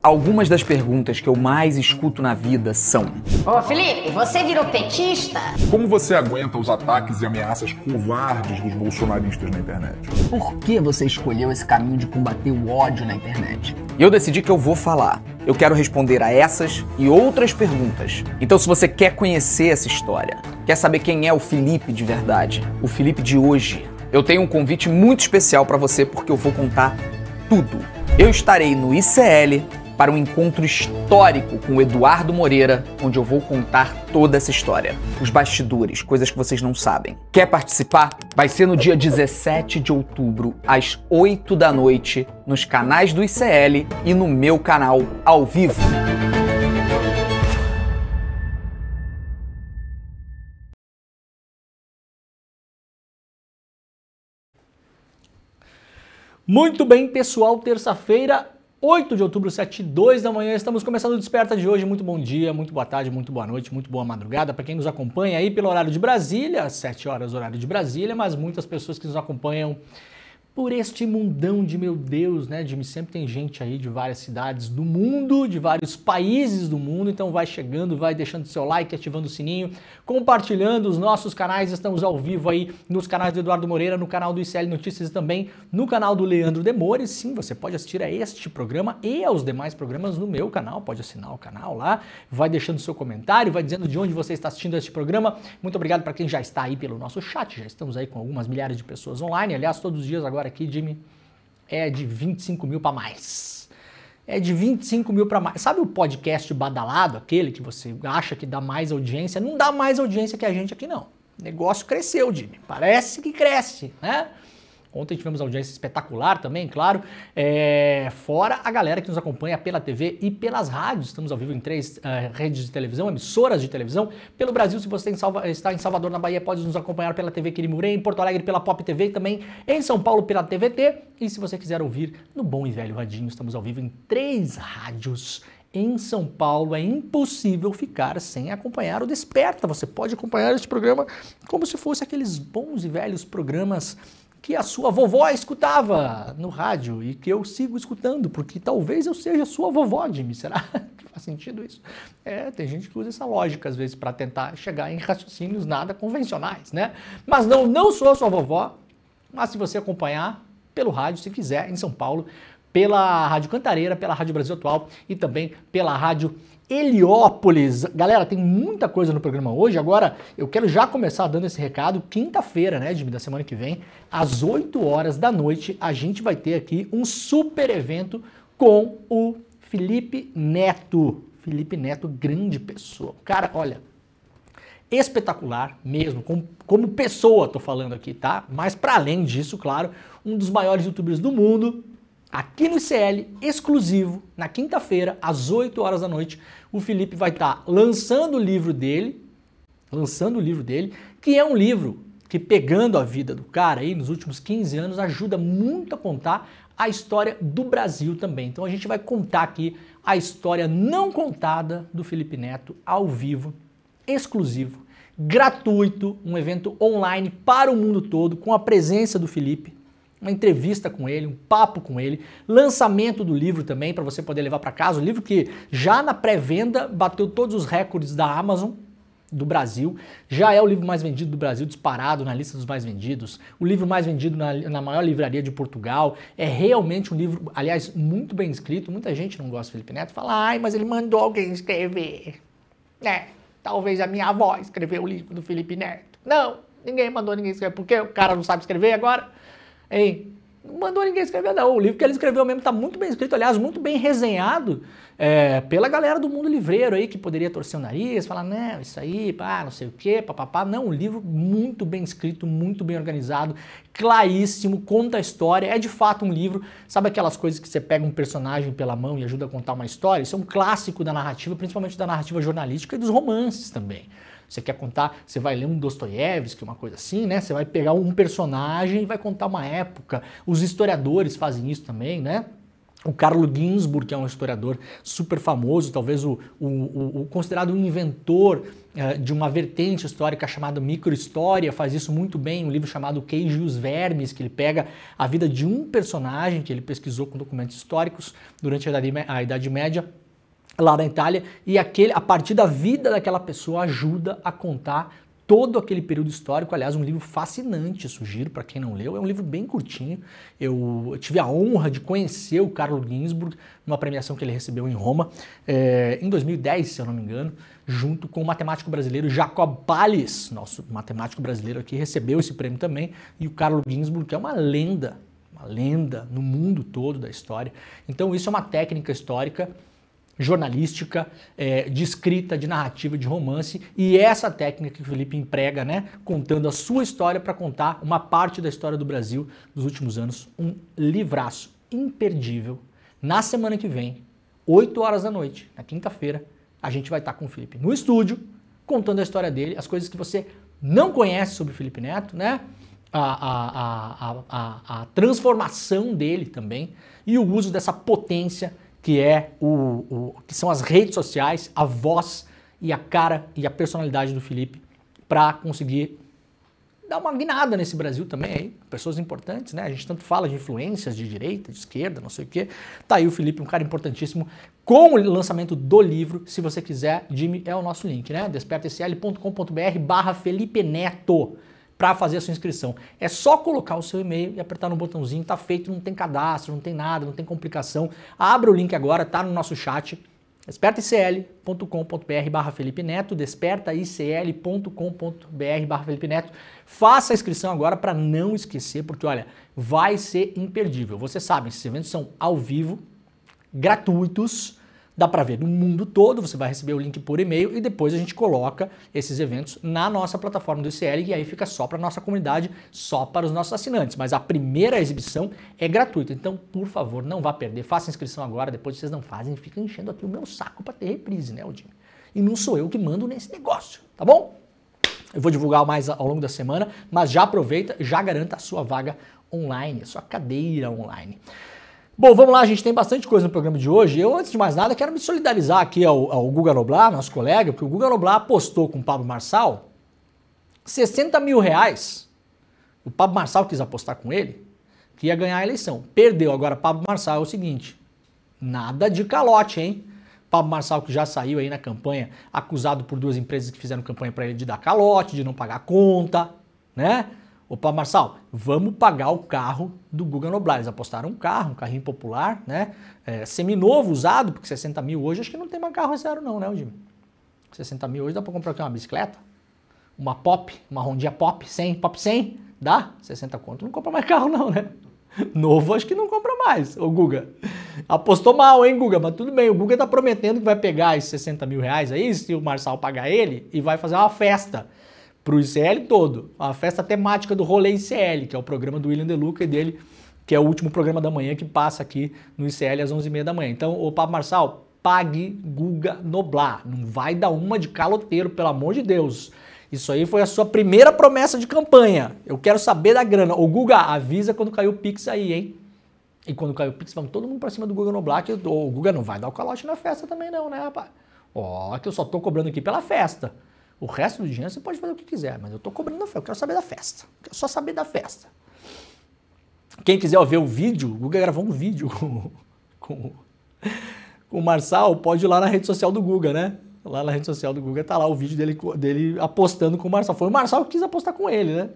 Algumas das perguntas que eu mais escuto na vida são: Ô Felipe, você virou petista? Como você aguenta os ataques e ameaças covardes dos bolsonaristas na internet? por que você escolheu esse caminho de combater o ódio na internet? E eu decidi que eu vou falar. Eu quero responder a essas e outras perguntas. Então, se você quer conhecer essa história, quer saber quem é o Felipe de verdade, o Felipe de hoje, eu tenho um convite muito especial para você porque eu vou contar tudo. Eu estarei no ICL para um encontro histórico com o Eduardo Moreira, onde eu vou contar toda essa história. Os bastidores, coisas que vocês não sabem. Quer participar? Vai ser no dia 17 de outubro, às 8 da noite, nos canais do ICL e no meu canal, ao vivo. Muito bem, pessoal, terça-feira, 8 de outubro, 7h02 da manhã, estamos começando o Desperta de hoje. Muito bom dia, muito boa tarde, muito boa noite, muito boa madrugada para quem nos acompanha aí pelo horário de Brasília, às 7 horas horário de Brasília, mas muitas pessoas que nos acompanham por este mundão de meu Deus, né, Jimmy? Sempre tem gente aí de várias cidades do mundo, de vários países do mundo, então vai chegando, vai deixando seu like, ativando o sininho, compartilhando os nossos canais. Estamos ao vivo aí nos canais do Eduardo Moreira, no canal do ICL Notícias e também no canal do Leandro Demores. Sim, você pode assistir a este programa e aos demais programas no meu canal, pode assinar o canal lá, vai deixando seu comentário, vai dizendo de onde você está assistindo este programa. Muito obrigado para quem já está aí pelo nosso chat, já estamos aí com algumas milhares de pessoas online, aliás, todos os dias agora aqui, Jimmy, é de 25 mil para mais. É de 25 mil para mais. Sabe o podcast badalado, aquele que você acha que dá mais audiência? Não dá mais audiência que a gente aqui, não. O negócio cresceu, Jimmy. Parece que cresce, né? Ontem tivemos audiência espetacular também, claro. Fora a galera que nos acompanha pela TV e pelas rádios. Estamos ao vivo em 3 redes de televisão, emissoras de televisão. Pelo Brasil, se você está em Salvador, na Bahia, pode nos acompanhar pela TV Quirimurê, em Porto Alegre pela Pop TV, também em São Paulo pela TVT. E se você quiser ouvir no bom e velho radinho, estamos ao vivo em 3 rádios. Em São Paulo é impossível ficar sem acompanhar o Desperta. Você pode acompanhar este programa como se fosse aqueles bons e velhos programas que a sua vovó escutava no rádio e que eu sigo escutando, porque talvez eu seja sua vovó, Jimmy. Será que faz sentido isso? Tem gente que usa essa lógica às vezes para tentar chegar em raciocínios nada convencionais, né? Mas não sou sua vovó, mas se você acompanhar pelo rádio, se quiser, em São Paulo, pela Rádio Cantareira, pela Rádio Brasil Atual e também pela Rádio Heliópolis. Galera, tem muita coisa no programa hoje. Agora, eu quero já começar dando esse recado. Quinta-feira, né, Jimmy, da semana que vem, às 8 horas da noite, a gente vai ter aqui um super evento com o Felipe Neto. Felipe Neto, grande pessoa. Cara, olha, espetacular mesmo, como pessoa tô falando aqui, tá? Mas para além disso, claro, um dos maiores youtubers do mundo. Aqui no ICL, exclusivo, na quinta-feira, às 8 horas da noite, o Felipe vai estar lançando o livro dele, que é um livro que, pegando a vida do cara aí nos últimos 15 anos, ajuda muito a contar a história do Brasil também. Então a gente vai contar aqui a história não contada do Felipe Neto, ao vivo, exclusivo, gratuito, um evento online para o mundo todo, com a presença do Felipe. Uma entrevista com ele, um papo com ele, lançamento do livro também para você poder levar para casa, o livro que já na pré-venda bateu todos os recordes da Amazon do Brasil, já é o livro mais vendido do Brasil, disparado na lista dos mais vendidos, o livro mais vendido na maior livraria de Portugal. É realmente um livro, aliás, muito bem escrito. Muita gente não gosta do Felipe Neto, fala, ai, mas ele mandou alguém escrever. Talvez a minha avó escreveu o livro do Felipe Neto. Não, ninguém mandou ninguém escrever, porque o cara não sabe escrever agora. Ei, não mandou ninguém escrever, não. O livro que ele escreveu mesmo está muito bem escrito, aliás, muito bem resenhado pela galera do mundo livreiro aí, que poderia torcer o nariz, falar, não, isso aí, não sei o quê, papapá. Não, um livro muito bem escrito, muito bem organizado, claríssimo, conta a história, é de fato um livro. Sabe aquelas coisas que você pega um personagem pela mão e ajuda a contar uma história? Isso é um clássico da narrativa, principalmente da narrativa jornalística e dos romances também. Você quer contar, você vai ler um Dostoiévski, uma coisa assim, né? Você vai pegar um personagem e vai contar uma época. Os historiadores fazem isso também, né? O Carlo Ginzburg, que é um historiador super famoso, talvez o considerado um inventor de uma vertente histórica chamada microhistória, faz isso muito bem, um livro chamado Queijo e os Vermes, que ele pega a vida de um personagem que ele pesquisou com documentos históricos durante a Idade Média, lá na Itália, e a partir da vida daquela pessoa ajuda a contar todo aquele período histórico. Aliás, um livro fascinante, sugiro para quem não leu, é um livro bem curtinho. Eu tive a honra de conhecer o Carlo Ginzburg numa premiação que ele recebeu em Roma, em 2010, se eu não me engano, junto com o matemático brasileiro Jacob Palles, nosso matemático brasileiro aqui, recebeu esse prêmio também, e o Carlo Ginzburg, que é uma lenda no mundo todo da história. Então isso é uma técnica histórica, jornalística, de escrita, de narrativa, de romance, e essa técnica que o Felipe emprega, né, contando a sua história para contar uma parte da história do Brasil dos últimos anos, um livraço imperdível. Na semana que vem, 8 horas da noite, na quinta-feira, a gente vai estar com o Felipe no estúdio, contando a história dele, as coisas que você não conhece sobre o Felipe Neto, né, a transformação dele também, e o uso dessa potência que é que são as redes sociais, a voz e a cara e a personalidade do Felipe para conseguir dar uma guinada nesse Brasil também, aí, pessoas importantes, né? A gente tanto fala de influências de direita, de esquerda, não sei o quê. Tá aí o Felipe, um cara importantíssimo, com o lançamento do livro. Se você quiser, Jimmy, é o nosso link, né? despertasl.com.br/Felipe Neto. Para fazer a sua inscrição. É só colocar o seu e-mail e apertar no botãozinho, tá feito, não tem cadastro, não tem nada, não tem complicação. Abra o link agora, tá no nosso chat, despertaicl.com.br/Felipe Neto, despertaicl.com.br/Felipe Neto. Faça a inscrição agora para não esquecer, porque olha, vai ser imperdível. Vocês sabem, esses eventos são ao vivo, gratuitos, dá para ver no mundo todo, você vai receber o link por e-mail e depois a gente coloca esses eventos na nossa plataforma do ICL e aí fica só para a nossa comunidade, só para os nossos assinantes. Mas a primeira exibição é gratuita, então por favor, não vá perder, faça a inscrição agora, depois vocês não fazem, fica enchendo aqui o meu saco para ter reprise, né, Odinho? E não sou eu que mando nesse negócio, tá bom? Eu vou divulgar mais ao longo da semana, mas já aproveita, já garanta a sua vaga online, a sua cadeira online. Bom, vamos lá, a gente tem bastante coisa no programa de hoje. Eu, antes de mais nada, quero me solidarizar aqui ao Guga Noblar, nosso colega, porque o Guga Noblar apostou com o Pablo Marçal 60 mil reais. O Pablo Marçal quis apostar com ele, que ia ganhar a eleição. Perdeu. Agora, Pablo Marçal é o seguinte, nada de calote, hein? Pablo Marçal, que já saiu aí na campanha, acusado por 2 empresas que fizeram campanha para ele de dar calote, de não pagar a conta, né? Ô, Pablo Marçal, vamos pagar o carro do Guga Noblar. Eles apostaram um carrinho popular, né? Seminovo, usado, porque 60 mil hoje, acho que não tem mais carro zero não, né, Jimmy? 60 mil hoje dá pra comprar aqui uma bicicleta? Uma Pop, uma Hondinha Pop 100, dá? 60 conto, não compra mais carro não, né? Novo acho que não compra mais, ô Guga. Apostou mal, hein, Guga? Mas tudo bem, o Guga tá prometendo que vai pegar esses 60 mil reais aí, se o Marçal pagar ele, e vai fazer uma festa pro ICL todo, a festa temática do Rolê ICL, que é o programa do William De Luca e dele, que é o último programa da manhã que passa aqui no ICL às 11h30 da manhã. Então, ô Pablo Marçal, pague Guga Noblar, não vai dar uma de caloteiro, pelo amor de Deus. Isso aí foi a sua primeira promessa de campanha, eu quero saber da grana. Ô Guga, avisa quando cair o Pix aí, hein? E quando cair o Pix, vamos todo mundo pra cima do Guga Noblar, que o Guga não vai dar o calote na festa também não, né, rapaz? Ó, que eu só tô cobrando aqui pela festa. O resto do dinheiro você pode fazer o que quiser, mas eu tô cobrando a festa, eu quero saber da festa. Eu quero só saber da festa. Quem quiser ver o vídeo, o Guga gravou um vídeo com o Marçal, pode ir lá na rede social do Guga, né? Lá na rede social do Guga tá lá o vídeo dele apostando com o Marçal. Foi o Marçal que quis apostar com ele, né?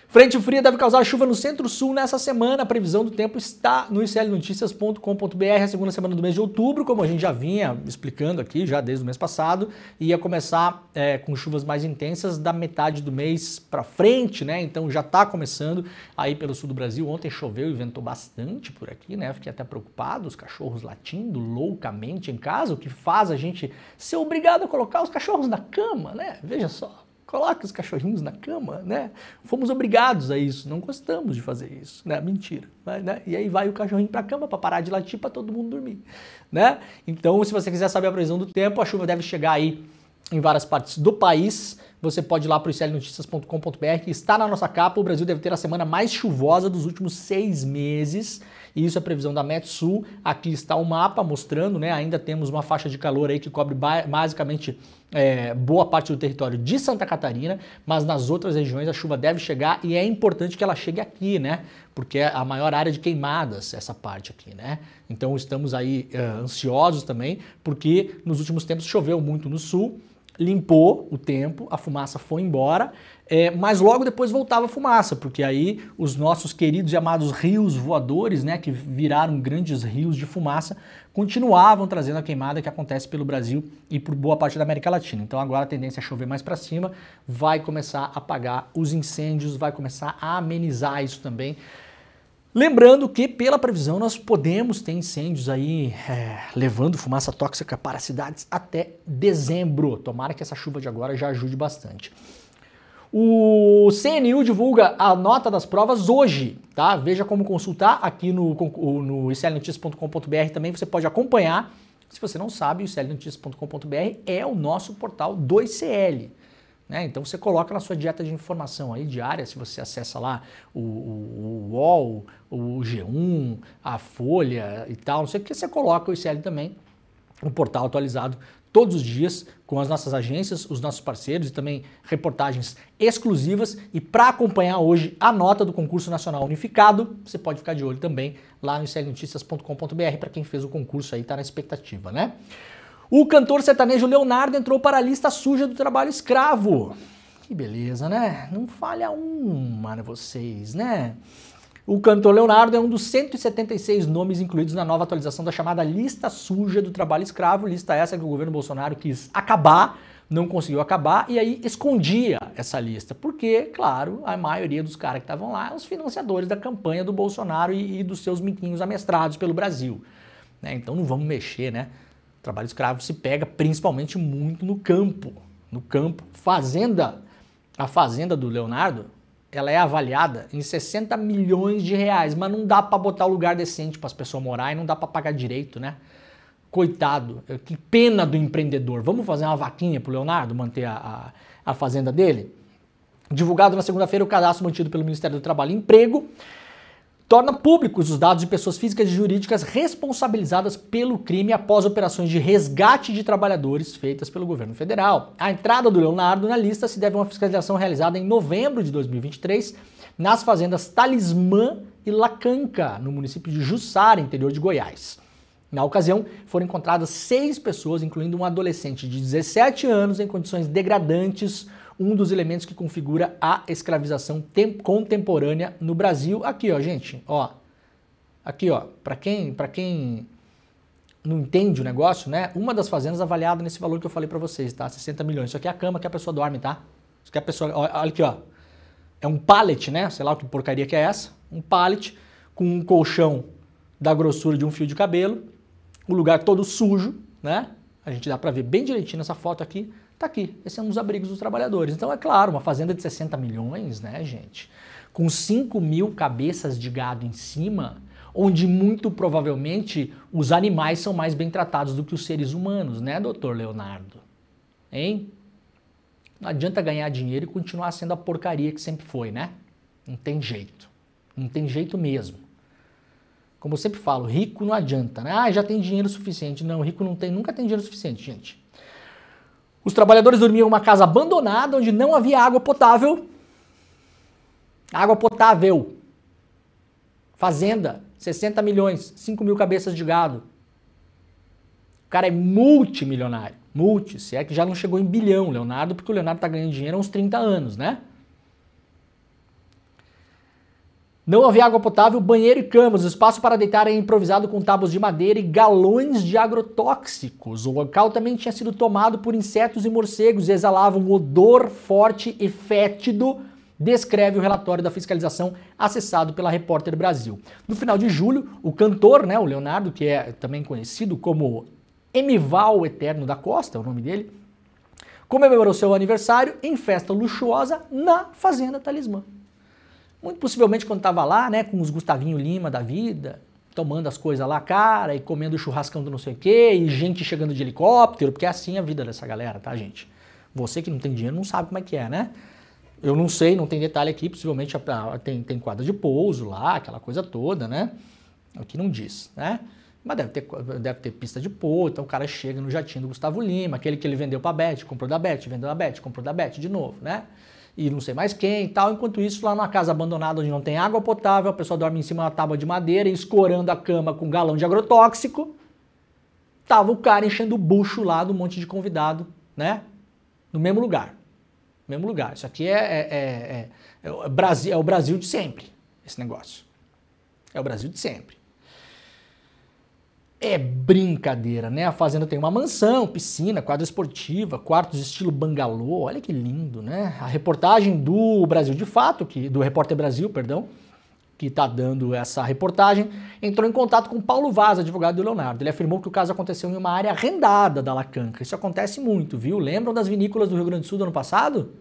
Frente fria deve causar chuva no centro-sul nessa semana. A previsão do tempo está no iclnoticias.com.br, a segunda semana do mês de outubro, como a gente já vinha explicando aqui, já desde o mês passado. Ia começar com chuvas mais intensas da metade do mês para frente, né? Então já está começando aí pelo sul do Brasil. Ontem choveu e ventou bastante por aqui, né? Fiquei até preocupado, os cachorros latindo loucamente em casa, o que faz a gente ser obrigado a colocar os cachorros na cama, né? Veja só. Coloque os cachorrinhos na cama, né? Fomos obrigados a isso, não gostamos de fazer isso, né? Mentira, né? E aí vai o cachorrinho para a cama para parar de latir para todo mundo dormir, né? Então, se você quiser saber a previsão do tempo, a chuva deve chegar aí em várias partes do país você pode ir lá para o iclnoticias.com.br, que está na nossa capa. O Brasil deve ter a semana mais chuvosa dos últimos 6 meses. E isso é previsão da Metsul. Aqui está o mapa mostrando, né? Ainda temos uma faixa de calor aí que cobre basicamente boa parte do território de Santa Catarina, mas nas outras regiões a chuva deve chegar e é importante que ela chegue aqui, né? Porque é a maior área de queimadas, essa parte aqui, né? Então estamos aí ansiosos também, porque nos últimos tempos choveu muito no sul, limpou o tempo, a fumaça foi embora, mas logo depois voltava a fumaça, porque aí os nossos queridos e amados rios voadores, né, que viraram grandes rios de fumaça, continuavam trazendo a queimada que acontece pelo Brasil e por boa parte da América Latina. Então agora a tendência é chover mais para cima, vai começar a apagar os incêndios, vai começar a amenizar isso também. Lembrando que, pela previsão, nós podemos ter incêndios aí levando fumaça tóxica para cidades até dezembro. Tomara que essa chuva de agora já ajude bastante. O CNU divulga a nota das provas hoje, tá? Veja como consultar aqui no iclnoticias.com.br também, você pode acompanhar. Se você não sabe, o iclnoticias.com.br é o nosso portal do ICL. Né? Então você coloca na sua dieta de informação aí diária, se você acessa lá o UOL, o G1, a Folha e tal, não sei o que, você coloca o ICL também, um portal atualizado todos os dias com as nossas agências, os nossos parceiros e também reportagens exclusivas. E para acompanhar hoje a nota do concurso nacional unificado, você pode ficar de olho também lá no iclnoticias.com.br para quem fez o concurso aí, tá na expectativa, né? O cantor sertanejo Leonardo entrou para a lista suja do trabalho escravo. Que beleza, né? Não falha uma, vocês, né? O cantor Leonardo é um dos 176 nomes incluídos na nova atualização da chamada lista suja do trabalho escravo, lista essa que o governo Bolsonaro quis acabar, não conseguiu acabar, e aí escondia essa lista, porque, claro, a maioria dos caras que estavam lá, os financiadores da campanha do Bolsonaro e dos seus miquinhos amestrados pelo Brasil. Né? Então não vamos mexer, né? O trabalho escravo se pega principalmente muito no campo. No campo. A fazenda do Leonardo, ela é avaliada em 60 milhões de reais, mas não dá para botar um lugar decente para as pessoas morar e não dá para pagar direito, né? Coitado, que pena do empreendedor. Vamos fazer uma vaquinha pro Leonardo manter a fazenda dele? Divulgado na segunda-feira, o cadastro mantido pelo Ministério do Trabalho e Emprego torna públicos os dados de pessoas físicas e jurídicas responsabilizadas pelo crime após operações de resgate de trabalhadores feitas pelo governo federal. A entrada do Leonardo na lista se deve a uma fiscalização realizada em novembro de 2023 nas fazendas Talismã e Lacanca, no município de Jussara, interior de Goiás. Na ocasião, foram encontradas 6 pessoas, incluindo um adolescente de 17 anos em condições degradantes, um dos elementos que configura a escravização contemporânea no Brasil. Aqui, ó, gente, ó. Aqui, ó, para quem não entende o negócio, né? Uma das fazendas avaliada nesse valor que eu falei para vocês, tá? 60 milhões. Isso aqui é a cama que a pessoa dorme, tá? Isso aqui é a pessoa, olha aqui, ó. É um pallet, né? Sei lá que porcaria que é essa. Um pallet com um colchão da grossura de um fio de cabelo. O lugar todo sujo, né? A gente dá para ver bem direitinho nessa foto aqui. Tá aqui, esses são os abrigos dos trabalhadores. Então, é claro, uma fazenda de 60 milhões, né, gente? Com 5 mil cabeças de gado em cima, onde muito provavelmente os animais são mais bem tratados do que os seres humanos, né, doutor Leonardo? Hein? Não adianta ganhar dinheiro e continuar sendo a porcaria que sempre foi, né? Não tem jeito. Não tem jeito mesmo. Como eu sempre falo, rico não adianta, né? Ah, já tem dinheiro suficiente. Não, rico não tem, nunca tem dinheiro suficiente, gente. Os trabalhadores dormiam em uma casa abandonada onde não havia água potável. Água potável. Fazenda, 60 milhões, 5 mil cabeças de gado. O cara é multimilionário. Se é que já não chegou em bilhão, Leonardo, porque o Leonardo tá ganhando dinheiro há uns 30 anos, né? Não havia água potável, banheiro e camas. O espaço para deitar é improvisado com tábuas de madeira e galões de agrotóxicos. O local também tinha sido tomado por insetos e morcegos e exalava um odor forte e fétido, descreve o relatório da fiscalização acessado pela Repórter Brasil. No final de julho, o cantor, né, o Leonardo, que é também conhecido como Emival Eterno da Costa, é o nome dele, comemorou seu aniversário em festa luxuosa na Fazenda Talismã. Muito possivelmente quando estava lá, né, com os Gustavinho Lima da vida, tomando as coisas lá, cara, e comendo churrascão do não sei o quê, e gente chegando de helicóptero, porque é assim a vida dessa galera, tá, gente? Você que não tem dinheiro não sabe como é que é, né? Eu não sei, não tem detalhe aqui, possivelmente tem quadra de pouso lá, aquela coisa toda, né? Aqui não diz, né? Mas deve ter pista de pouso, então o cara chega no jatinho do Gustavo Lima, aquele que ele vendeu pra Beth, comprou da Beth, vendeu da Beth, comprou da Beth de novo, né? E não sei mais quem e tal. Enquanto isso, lá numa casa abandonada onde não tem água potável, a pessoa dorme em cima da tábua de madeira e escorando a cama com um galão de agrotóxico, tava o cara enchendo o bucho lá do monte de convidado, né? No mesmo lugar. Mesmo lugar. Isso aqui é o Brasil de sempre, esse negócio. É o Brasil de sempre. É brincadeira, né? A fazenda tem uma mansão, piscina, quadra esportiva, quartos estilo bangalô. Olha que lindo, né? A reportagem do Brasil de Fato, do Repórter Brasil, perdão, que está dando essa reportagem, entrou em contato com Paulo Vaz, advogado do Leonardo. Ele afirmou que o caso aconteceu em uma área arrendada da Lacanca. Isso acontece muito, viu? Lembram das vinícolas do Rio Grande do Sul do ano passado?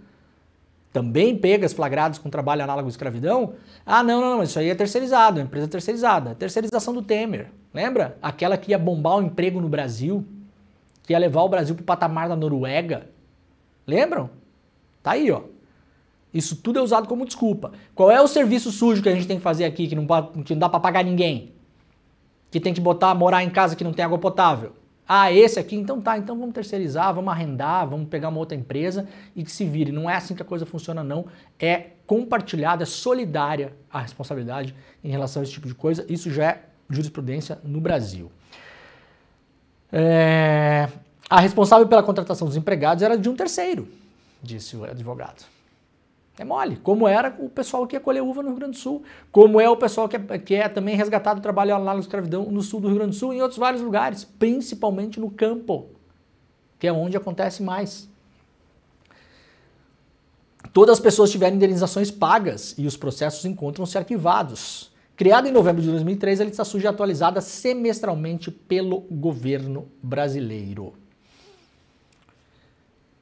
Também pegas, flagradas com trabalho análogo à escravidão? Ah, não, isso aí é terceirizado, é empresa terceirizada. Terceirização do Temer, lembra? Aquela que ia bombar o emprego no Brasil, que ia levar o Brasil para o patamar da Noruega. Lembram? Tá aí, ó. Isso tudo é usado como desculpa. Qual é o serviço sujo que a gente tem que fazer aqui, que não dá para pagar ninguém? Que tem que morar em casa que não tem água potável? Ah, esse aqui? Então tá, então vamos terceirizar, vamos arrendar, vamos pegar uma outra empresa e que se vire. Não é assim que a coisa funciona, não. É compartilhada, é solidária a responsabilidade em relação a esse tipo de coisa. Isso já é jurisprudência no Brasil. A responsável pela contratação dos empregados era de um terceiro, disse o advogado. É mole, como era o pessoal que ia colher uva no Rio Grande do Sul, como é o pessoal que é também resgatado do trabalho lá na escravidão no sul do Rio Grande do Sul e em outros vários lugares, principalmente no campo, que é onde acontece mais. Todas as pessoas tiveram indenizações pagas e os processos encontram-se arquivados. Criada em novembro de 2003, a lista suja é atualizada semestralmente pelo governo brasileiro.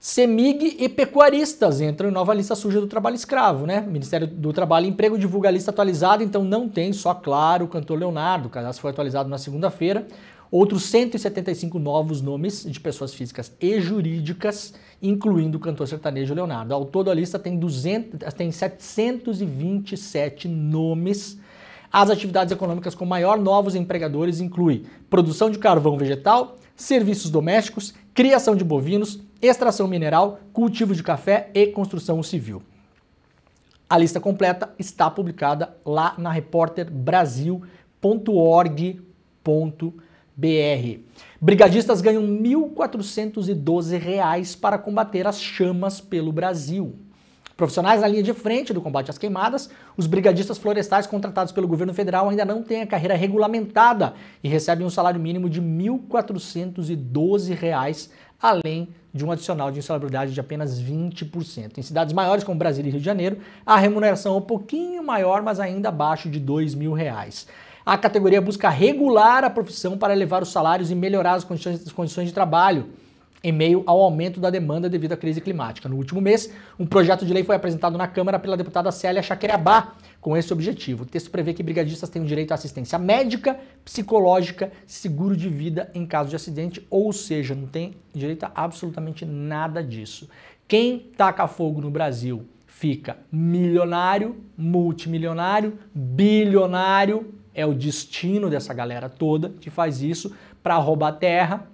CEMIG e pecuaristas entram em nova lista suja do trabalho escravo, né? O Ministério do Trabalho e Emprego divulga a lista atualizada, então não tem só, claro, o cantor Leonardo. O cadastro foi atualizado na segunda-feira. Outros 175 novos nomes de pessoas físicas e jurídicas, incluindo o cantor sertanejo Leonardo. Ao todo, a lista tem 727 nomes. As atividades econômicas com maior novos empregadores incluem produção de carvão vegetal, serviços domésticos, criação de bovinos, extração mineral, cultivo de café e construção civil. A lista completa está publicada lá na repórterbrasil.org.br. Brigadistas ganham R$ 1.412 para combater as chamas pelo Brasil. Profissionais na linha de frente do combate às queimadas, os brigadistas florestais contratados pelo governo federal ainda não têm a carreira regulamentada e recebem um salário mínimo de R$ 1.412, além de um adicional de insalubridade de apenas 20%. Em cidades maiores como Brasília e Rio de Janeiro, a remuneração é um pouquinho maior, mas ainda abaixo de R$ 2.000. A categoria busca regular a profissão para elevar os salários e melhorar as condições de trabalho, em meio ao aumento da demanda devido à crise climática. No último mês, um projeto de lei foi apresentado na Câmara pela deputada Célia Chaqueirabá com esse objetivo. O texto prevê que brigadistas tenham direito à assistência médica, psicológica, seguro de vida em caso de acidente, ou seja, não tem direito a absolutamente nada disso. Quem taca fogo no Brasil fica milionário, multimilionário, bilionário, é o destino dessa galera toda que faz isso para roubar terra.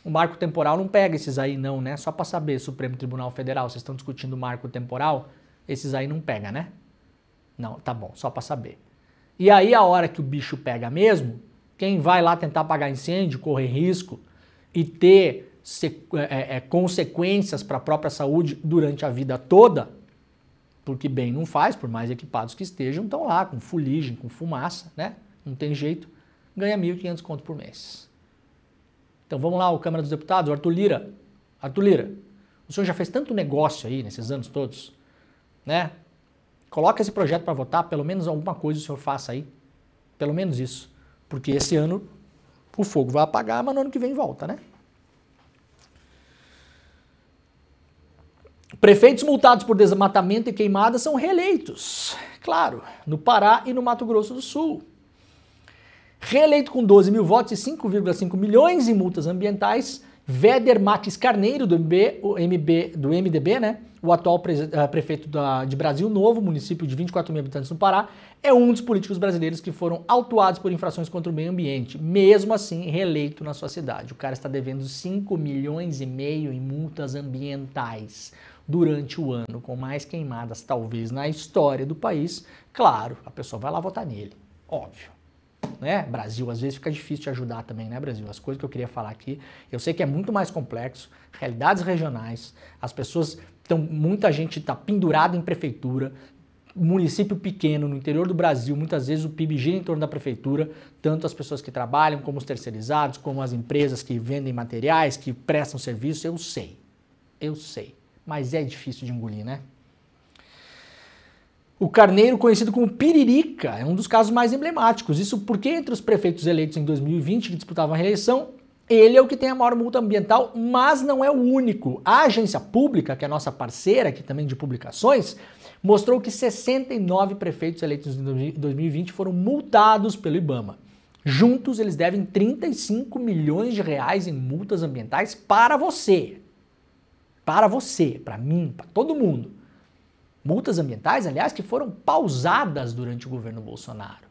O marco temporal não pega esses aí não, né? Só para saber, Supremo Tribunal Federal, vocês estão discutindo o marco temporal? Esses aí não pega, né? Não, tá bom, só para saber. E aí a hora que o bicho pega mesmo, quem vai lá tentar apagar incêndio, correr risco e ter consequências para a própria saúde durante a vida toda, porque bem não faz, por mais equipados que estejam, estão lá com fuligem, com fumaça, né? Não tem jeito, ganha 1.500 conto por mês. Então vamos lá, o Câmara dos Deputados, o Arthur Lira. Arthur Lira, o senhor já fez tanto negócio aí nesses anos todos, né? Coloca esse projeto para votar, pelo menos alguma coisa o senhor faça aí. Pelo menos isso. Porque esse ano o fogo vai apagar, mas no ano que vem volta, né? Prefeitos multados por desmatamento e queimadas são reeleitos. Claro, no Pará e no Mato Grosso do Sul. Reeleito com 12 mil votos e 5,5 milhões em multas ambientais, Véder Marques Carneiro, do MDB, né? O atual prefeito de Brasil Novo, município de 24 mil habitantes no Pará, é um dos políticos brasileiros que foram autuados por infrações contra o meio ambiente, mesmo assim reeleito na sua cidade. O cara está devendo 5,5 milhões em multas ambientais durante o ano, com mais queimadas talvez na história do país. Claro, a pessoa vai lá votar nele, óbvio. Né? Brasil, às vezes fica difícil te ajudar também, né, Brasil? As coisas que eu queria falar aqui, eu sei que é muito mais complexo, realidades regionais, as pessoas muita gente está pendurada em prefeitura, município pequeno no interior do Brasil, muitas vezes o PIB gira em torno da prefeitura, tanto as pessoas que trabalham, como os terceirizados, como as empresas que vendem materiais, que prestam serviço, eu sei, mas é difícil de engolir, né? O Carneiro, conhecido como Piririca, é um dos casos mais emblemáticos. Isso porque entre os prefeitos eleitos em 2020 que disputavam a reeleição, ele é o que tem a maior multa ambiental, mas não é o único. A agência pública, que é a nossa parceira aqui também de publicações, mostrou que 69 prefeitos eleitos em 2020 foram multados pelo IBAMA. Juntos, eles devem 35 milhões de reais em multas ambientais para você. Para você, para mim, para todo mundo. Multas ambientais, aliás, que foram pausadas durante o governo Bolsonaro.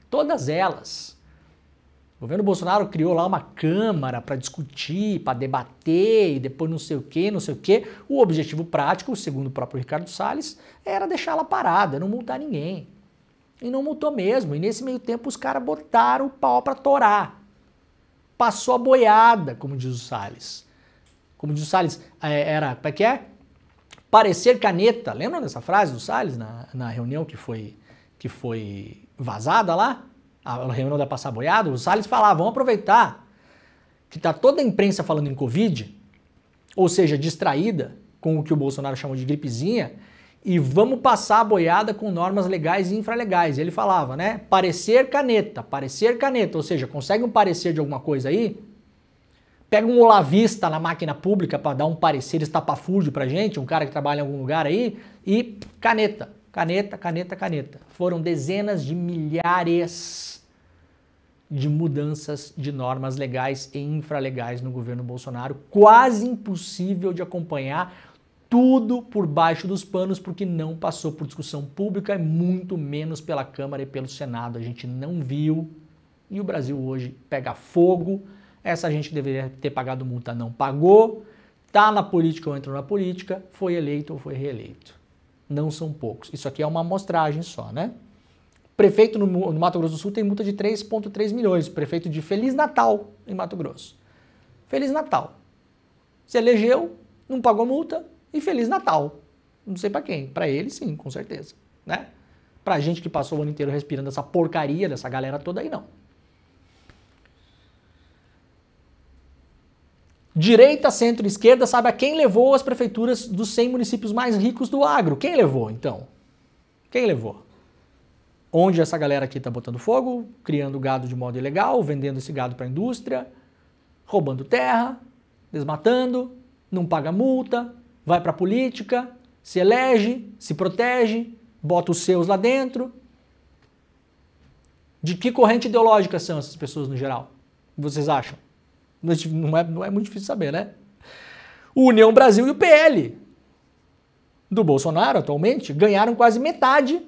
Todas elas. O governo Bolsonaro criou lá uma câmara para discutir, para debater e depois não sei o quê, não sei o quê. O objetivo prático, segundo o próprio Ricardo Salles, era deixá-la parada, não multar ninguém. E não multou mesmo. E nesse meio tempo os caras botaram o pau para torar. Passou a boiada, como diz o Salles. Como diz o Salles, era, como é que é? Parecer caneta. Lembram dessa frase do Salles na reunião que foi vazada lá? A reunião da passar boiada? O Salles falava, vamos aproveitar que tá toda a imprensa falando em Covid, ou seja, distraída com o que o Bolsonaro chamou de gripezinha, e vamos passar a boiada com normas legais e infralegais. E ele falava, né? Parecer caneta, ou seja, consegue um parecer de alguma coisa aí? Pega um olavista na máquina pública para dar um parecer estapafúrdio pra gente, um cara que trabalha em algum lugar aí, e caneta. Foram dezenas de milhares de mudanças de normas legais e infralegais no governo Bolsonaro, quase impossível de acompanhar, tudo por baixo dos panos, porque não passou por discussão pública e muito menos pela Câmara e pelo Senado. A gente não viu e o Brasil hoje pega fogo. Essa gente que deveria ter pagado multa não pagou, tá na política ou entrou na política, foi eleito ou foi reeleito. Não são poucos. Isso aqui é uma amostragem só, né? Prefeito no Mato Grosso do Sul tem multa de 3,3 milhões. Prefeito de Feliz Natal, em Mato Grosso. Feliz Natal. Se elegeu, não pagou multa e Feliz Natal. Não sei pra quem. Pra ele, sim, com certeza. Né? Pra gente que passou o ano inteiro respirando essa porcaria dessa galera toda aí, não. Direita, centro e esquerda, sabe a quem levou as prefeituras dos 100 municípios mais ricos do agro? Quem levou, então? Quem levou? Onde essa galera aqui está botando fogo, criando gado de modo ilegal, vendendo esse gado para a indústria, roubando terra, desmatando, não paga multa, vai para a política, se elege, se protege, bota os seus lá dentro. De que corrente ideológica são essas pessoas no geral? Vocês acham? Não é muito difícil saber, né? O União Brasil e o PL do Bolsonaro, atualmente, ganharam quase metade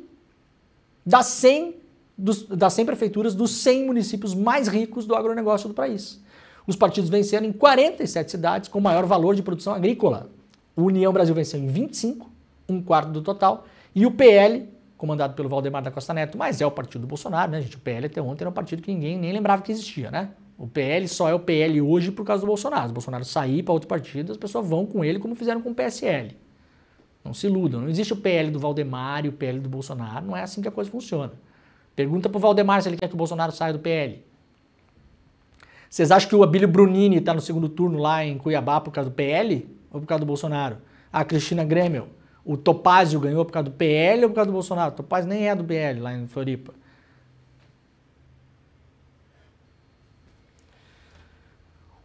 das 100 prefeituras dos 100 municípios mais ricos do agronegócio do país. Os partidos venceram em 47 cidades com maior valor de produção agrícola. O União Brasil venceu em 25, um quarto do total, e o PL, comandado pelo Valdemar da Costa Neto, mas é o partido do Bolsonaro, né, gente? O PL até ontem era um partido que ninguém nem lembrava que existia, né? O PL só é o PL hoje por causa do Bolsonaro. Se o Bolsonaro sair para outro partido, as pessoas vão com ele como fizeram com o PSL. Não se iludam. Não existe o PL do Valdemar e o PL do Bolsonaro. Não é assim que a coisa funciona. Pergunta pro Valdemar se ele quer que o Bolsonaro saia do PL. Vocês acham que o Abílio Brunini está no segundo turno lá em Cuiabá por causa do PL ou por causa do Bolsonaro? A Cristina Grêmio, o Topázio ganhou por causa do PL ou por causa do Bolsonaro? O Topázio nem é do PL lá em Floripa.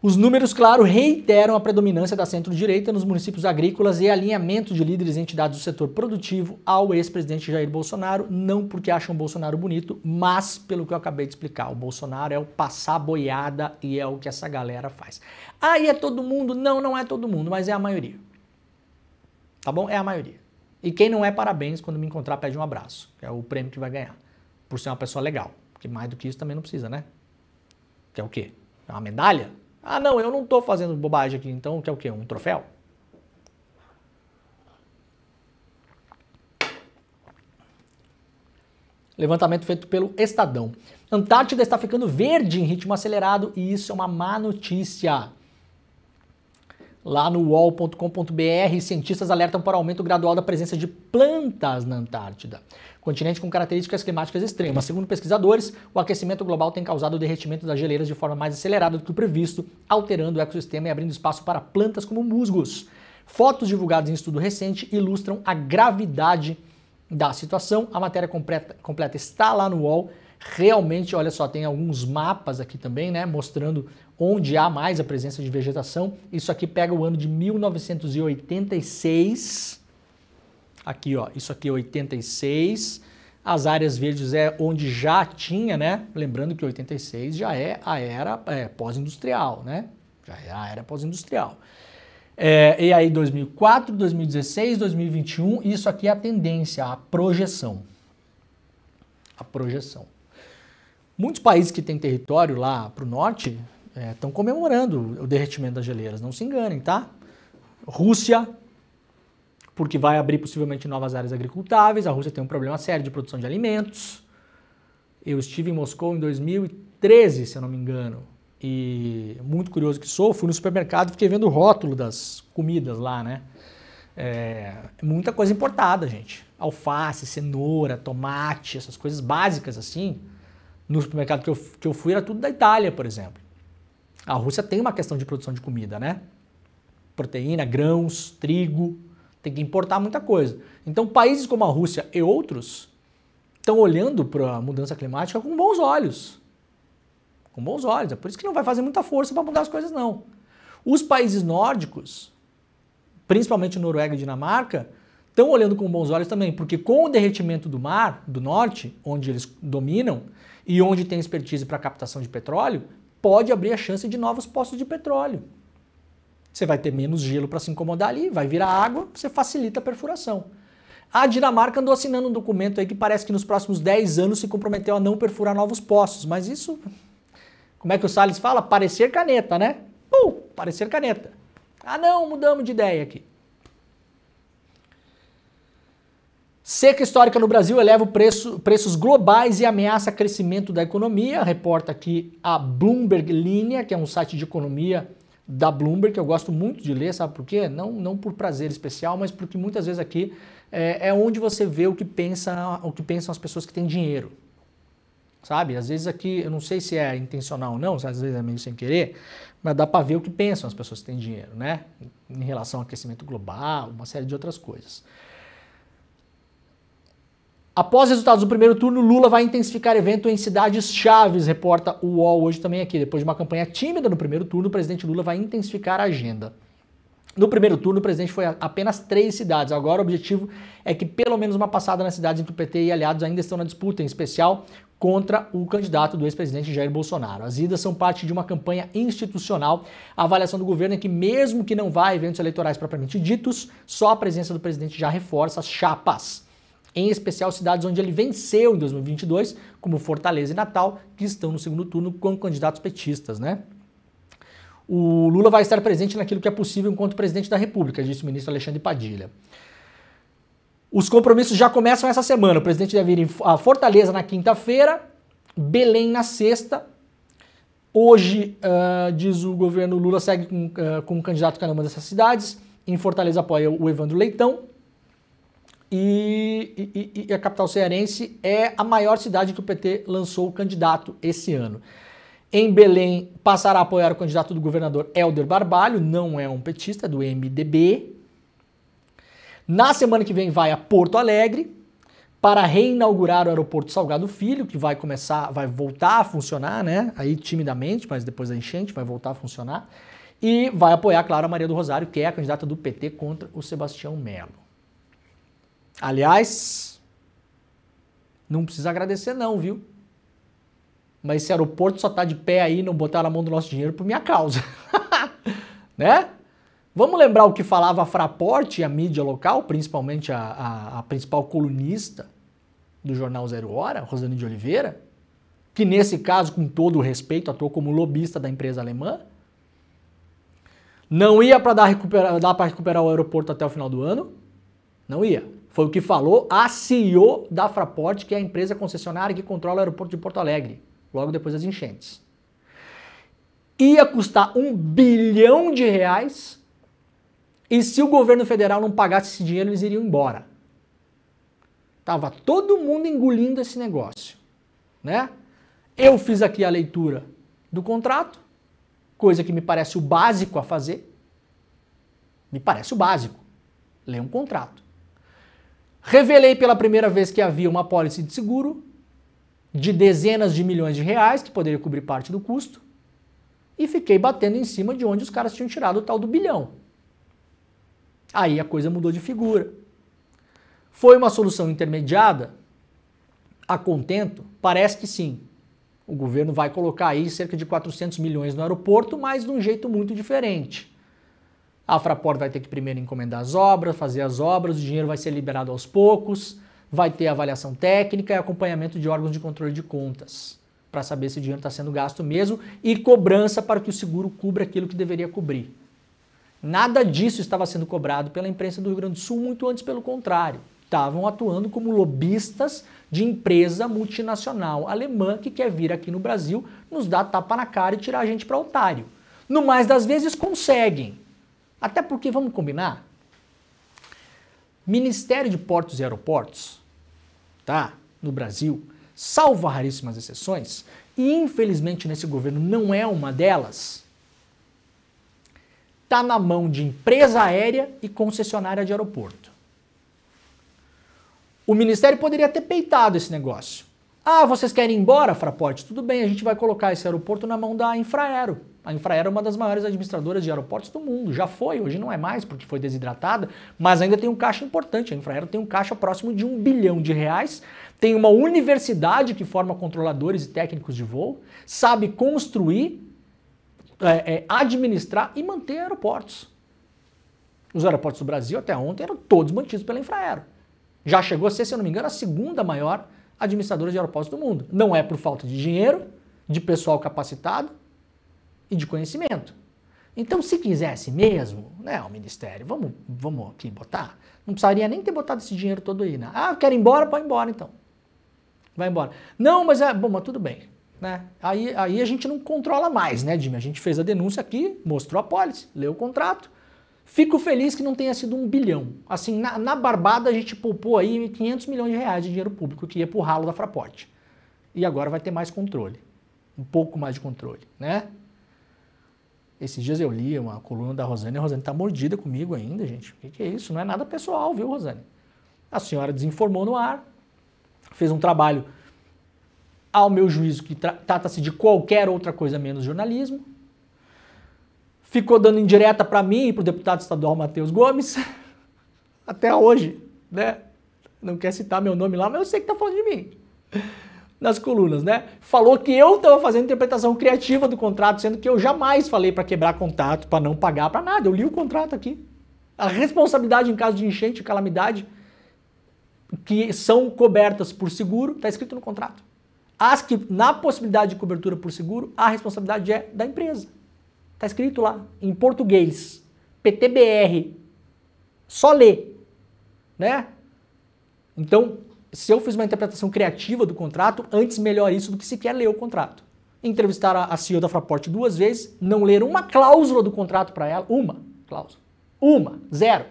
Os números, claro, reiteram a predominância da centro-direita nos municípios agrícolas e alinhamento de líderes e entidades do setor produtivo ao ex-presidente Jair Bolsonaro, não porque acham o Bolsonaro bonito, mas pelo que eu acabei de explicar. O Bolsonaro é o passar boiada e é o que essa galera faz. Aí é todo mundo? Não, não é todo mundo, mas é a maioria. Tá bom? É a maioria. E quem não é, parabéns, quando me encontrar pede um abraço, que é o prêmio que vai ganhar, por ser uma pessoa legal. Porque mais do que isso também não precisa, né? Que é o quê? É uma medalha? Ah, não, eu não tô fazendo bobagem aqui, então que é o quê? Um troféu? Levantamento feito pelo Estadão. Antártida está ficando verde em ritmo acelerado e isso é uma má notícia. Lá no uol.com.br, cientistas alertam para o aumento gradual da presença de plantas na Antártida, continente com características climáticas extremas. Segundo pesquisadores, o aquecimento global tem causado o derretimento das geleiras de forma mais acelerada do que o previsto, alterando o ecossistema e abrindo espaço para plantas como musgos. Fotos divulgadas em estudo recente ilustram a gravidade da situação. A matéria completa está lá no UOL. Realmente, olha só, tem alguns mapas aqui também, né, mostrando onde há mais a presença de vegetação. Isso aqui pega o ano de 1986. Aqui, ó, isso aqui é 86. As áreas verdes é onde já tinha, né? Lembrando que 86 já é a era pós-industrial, né? Já é a era pós-industrial. E aí 2004, 2016, 2021, isso aqui é a tendência, a projeção. A projeção. Muitos países que têm território lá para o norte estão comemorando o derretimento das geleiras, não se enganem, tá? Rússia, porque vai abrir possivelmente novas áreas agricultáveis, a Rússia tem um problema sério de produção de alimentos. Eu estive em Moscou em 2013, se eu não me engano, e muito curioso que sou, fui no supermercado e fiquei vendo o rótulo das comidas lá, né? Muita coisa importada, gente. Alface, cenoura, tomate, essas coisas básicas assim. No supermercado que eu fui era tudo da Itália, por exemplo. A Rússia tem uma questão de produção de comida, né? Proteína, grãos, trigo, tem que importar muita coisa. Então países como a Rússia e outros estão olhando para a mudança climática com bons olhos. Com bons olhos. É por isso que não vai fazer muita força para mudar as coisas, não. Os países nórdicos, principalmente Noruega e Dinamarca, estão olhando com bons olhos também, porque com o derretimento do mar, do norte, onde eles dominam, e onde tem expertise para captação de petróleo, pode abrir a chance de novos poços de petróleo. Você vai ter menos gelo para se incomodar ali, vai virar água, você facilita a perfuração. A Dinamarca andou assinando um documento aí que parece que nos próximos 10 anos se comprometeu a não perfurar novos poços, mas isso, como é que o Salles fala? Parecer caneta, né? Parecer caneta. Ah não, mudamos de ideia aqui. Seca histórica no Brasil eleva preços globais e ameaça crescimento da economia. Reporta aqui a Bloomberg Linha, que é um site de economia da Bloomberg, que eu gosto muito de ler, sabe por quê? Não por prazer especial, mas porque muitas vezes aqui é onde você vê o que pensam as pessoas que têm dinheiro. Sabe? Às vezes aqui, eu não sei se é intencional ou não, às vezes é meio sem querer, mas dá para ver o que pensam as pessoas que têm dinheiro, né? Em relação ao aquecimento global, uma série de outras coisas. Após resultados do primeiro turno, Lula vai intensificar evento em cidades chaves, reporta o UOL hoje também aqui. Depois de uma campanha tímida no primeiro turno, o presidente Lula vai intensificar a agenda. No primeiro turno, o presidente foi a apenas 3 cidades. Agora o objetivo é que pelo menos uma passada nas cidades em que o PT e aliados ainda estão na disputa, em especial contra o candidato do ex-presidente Jair Bolsonaro. As idas são parte de uma campanha institucional. A avaliação do governo é que mesmo que não vá a eventos eleitorais propriamente ditos, só a presença do presidente já reforça as chapas. Em especial cidades onde ele venceu em 2022, como Fortaleza e Natal, que estão no segundo turno com candidatos petistas, né? O Lula vai estar presente naquilo que é possível enquanto presidente da República, disse o ministro Alexandre Padilha. Os compromissos já começam essa semana. O presidente deve ir a Fortaleza na quinta-feira, Belém na sexta. Hoje, diz o governo, Lula segue com um candidato em cada uma dessas cidades. Em Fortaleza apoia o Evandro Leitão. E a capital cearense é a maior cidade que o PT lançou o candidato esse ano. Em Belém, passará a apoiar o candidato do governador Hélder Barbalho, não é um petista, é do MDB. Na semana que vem vai a Porto Alegre, para reinaugurar o aeroporto Salgado Filho, que vai voltar a funcionar, né? Aí timidamente, mas depois da enchente vai voltar a funcionar. E vai apoiar, claro, a Maria do Rosário, que é a candidata do PT contra o Sebastião Melo. Aliás, não precisa agradecer não, viu? Mas esse aeroporto só tá de pé aí, não botaram a mão do nosso dinheiro por minha causa. Né? Vamos lembrar o que falava a Fraport e a mídia local, principalmente a principal colunista do jornal Zero Hora, Rosane de Oliveira, que nesse caso, com todo o respeito, atuou como lobista da empresa alemã. Não ia para dar para recuperar o aeroporto até o final do ano. Não ia. Foi o que falou a CEO da Fraport, que é a empresa concessionária que controla o aeroporto de Porto Alegre, logo depois das enchentes. Ia custar R$1 bilhão e se o governo federal não pagasse esse dinheiro, eles iriam embora. Tava todo mundo engolindo esse negócio, né? Eu fiz aqui a leitura do contrato, coisa que me parece o básico a fazer. Me parece o básico. Ler um contrato. Revelei pela primeira vez que havia uma apólice de seguro de dezenas de milhões de reais, que poderia cobrir parte do custo, e fiquei batendo em cima de onde os caras tinham tirado o tal do bilhão. Aí a coisa mudou de figura. Foi uma solução intermediada? A contento? Parece que sim. O governo vai colocar aí cerca de 400 milhões no aeroporto, mas de um jeito muito diferente. A Fraport vai ter que primeiro encomendar as obras, fazer as obras, o dinheiro vai ser liberado aos poucos, vai ter avaliação técnica e acompanhamento de órgãos de controle de contas, para saber se o dinheiro está sendo gasto mesmo, e cobrança para que o seguro cubra aquilo que deveria cobrir. Nada disso estava sendo cobrado pela imprensa do Rio Grande do Sul, muito antes pelo contrário. Estavam atuando como lobistas de empresa multinacional alemã que quer vir aqui no Brasil, nos dar tapa na cara e tirar a gente para otário. No mais das vezes conseguem. Até porque, vamos combinar, Ministério de Portos e Aeroportos, tá, no Brasil, salvo raríssimas exceções, e infelizmente nesse governo não é uma delas, está na mão de empresa aérea e concessionária de aeroporto. O Ministério poderia ter peitado esse negócio. Ah, vocês querem ir embora, Fraport? Tudo bem, a gente vai colocar esse aeroporto na mão da Infraero. A Infraero é uma das maiores administradoras de aeroportos do mundo. Já foi, hoje não é mais porque foi desidratada, mas ainda tem um caixa importante. A Infraero tem um caixa próximo de R$1 bilhão, tem uma universidade que forma controladores e técnicos de voo, sabe construir, administrar e manter aeroportos. Os aeroportos do Brasil até ontem eram todos mantidos pela Infraero. Já chegou a ser, se eu não me engano, a segunda maior administradora de aeroportos do mundo. Não é por falta de dinheiro, de pessoal capacitado e de conhecimento. Então, se quisesse mesmo, né, o Ministério, vamos aqui botar, não precisaria nem ter botado esse dinheiro todo aí, né? Ah, quer ir embora? Pode ir embora então. Vai embora. Não, mas bom, mas tudo bem. Né? Aí a gente não controla mais, né, Jimmy? A gente fez a denúncia aqui, mostrou a pólice, leu o contrato. Fico feliz que não tenha sido R$1 bilhão. Assim, na barbada a gente poupou aí R$500 milhões de dinheiro público que ia pro ralo da Fraport. E agora vai ter mais controle. Um pouco mais de controle, né? Esses dias eu li uma coluna da Rosane, a Rosane tá mordida comigo ainda, gente. O que é isso? Não é nada pessoal, viu, Rosane? A senhora desinformou no ar, fez um trabalho, ao meu juízo, que trata-se de qualquer outra coisa menos jornalismo. Ficou dando indireta para mim e para o deputado estadual Matheus Gomes, até hoje, né? Não quer citar meu nome lá, mas eu sei que tá falando de mim. Nas colunas, né? Falou que eu estava fazendo interpretação criativa do contrato, sendo que eu jamais falei para quebrar contato, para não pagar, para nada. Eu li o contrato aqui. A responsabilidade em caso de enchente e calamidade que são cobertas por seguro, está escrito no contrato. As que, na possibilidade de cobertura por seguro, a responsabilidade é da empresa. Está escrito lá, em português, PTBR. Só ler, né? Então, se eu fiz uma interpretação criativa do contrato, antes melhor isso do que sequer ler o contrato. Entrevistaram a CEO da Fraport 2 vezes, não leram uma cláusula do contrato para ela, uma cláusula. Zero.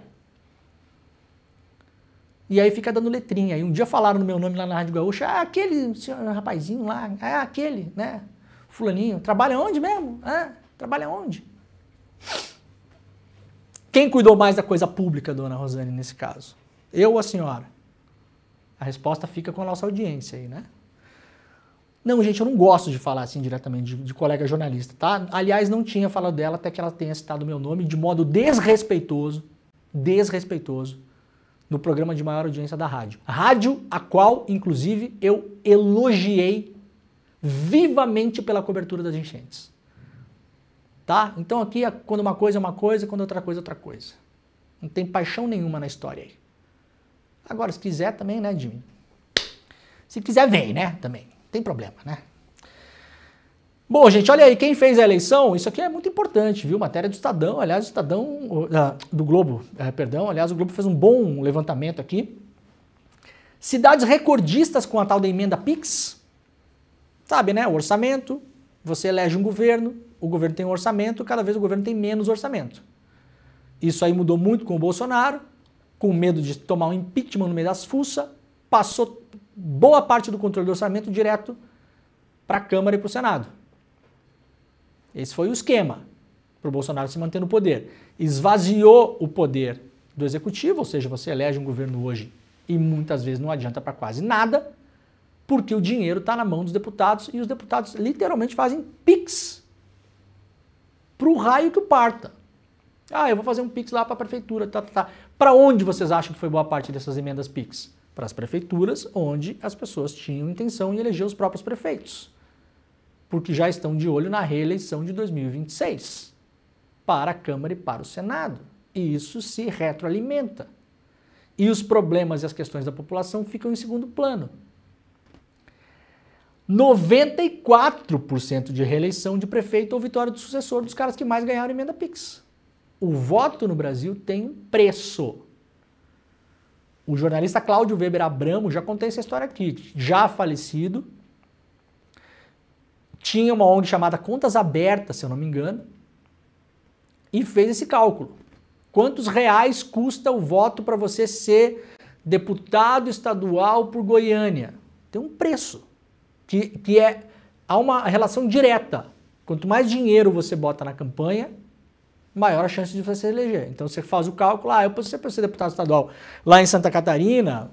E aí fica dando letrinha. E um dia falaram no meu nome lá na Rádio Gaúcha, aquele senhor, rapazinho lá, aquele, né, fulaninho, trabalha onde mesmo? Trabalha onde? Quem cuidou mais da coisa pública, dona Rosane, nesse caso? Eu ou a senhora? A resposta fica com a nossa audiência aí, né? Não, gente, eu não gosto de falar assim diretamente de colega jornalista, tá? Aliás, não tinha falado dela até que ela tenha citado meu nome de modo desrespeitoso, no programa de maior audiência da rádio. Rádio a qual, inclusive, eu elogiei vivamente pela cobertura das enchentes. Tá? Então aqui, quando uma coisa é uma coisa, quando outra coisa é outra coisa. Não tem paixão nenhuma na história aí. Agora, se quiser também, né, Jimmy? Se quiser, vem, né, também. Não tem problema, né? Bom, gente, olha aí, quem fez a eleição, isso aqui é muito importante, viu? Matéria do Estadão, aliás, o Estadão, do Globo, aliás, o Globo fez um bom levantamento aqui. Cidades recordistas com a tal da emenda PIX, sabe, né? O orçamento, você elege um governo, o governo tem um orçamento, cada vez o governo tem menos orçamento. Isso aí mudou muito com o Bolsonaro, com medo de tomar um impeachment no meio das fuças, passou boa parte do controle do orçamento direto para a Câmara e para o Senado. Esse foi o esquema para o Bolsonaro se manter no poder. Esvaziou o poder do executivo, ou seja, você elege um governo hoje e muitas vezes não adianta para quase nada, porque o dinheiro está na mão dos deputados e os deputados literalmente fazem PIX para o raio que o parta. Ah, eu vou fazer um PIX lá para a prefeitura. Para onde vocês acham que foi boa parte dessas emendas PIX? Para as prefeituras, onde as pessoas tinham intenção em eleger os próprios prefeitos. Porque já estão de olho na reeleição de 2026 para a Câmara e para o Senado. E isso se retroalimenta. E os problemas e as questões da população ficam em segundo plano. 94% de reeleição de prefeito ou vitória do sucessor dos caras que mais ganharam emenda PIX. O voto no Brasil tem um preço. O jornalista Cláudio Weber Abramo, já contei essa história aqui, já falecido, tinha uma ONG chamada Contas Abertas, se eu não me engano, e fez esse cálculo. Quantos reais custa o voto para você ser deputado estadual por Goiânia? Tem um preço, há uma relação direta. Quanto mais dinheiro você bota na campanha, maior a chance de você se eleger. Então você faz o cálculo, eu posso ser deputado estadual lá em Santa Catarina,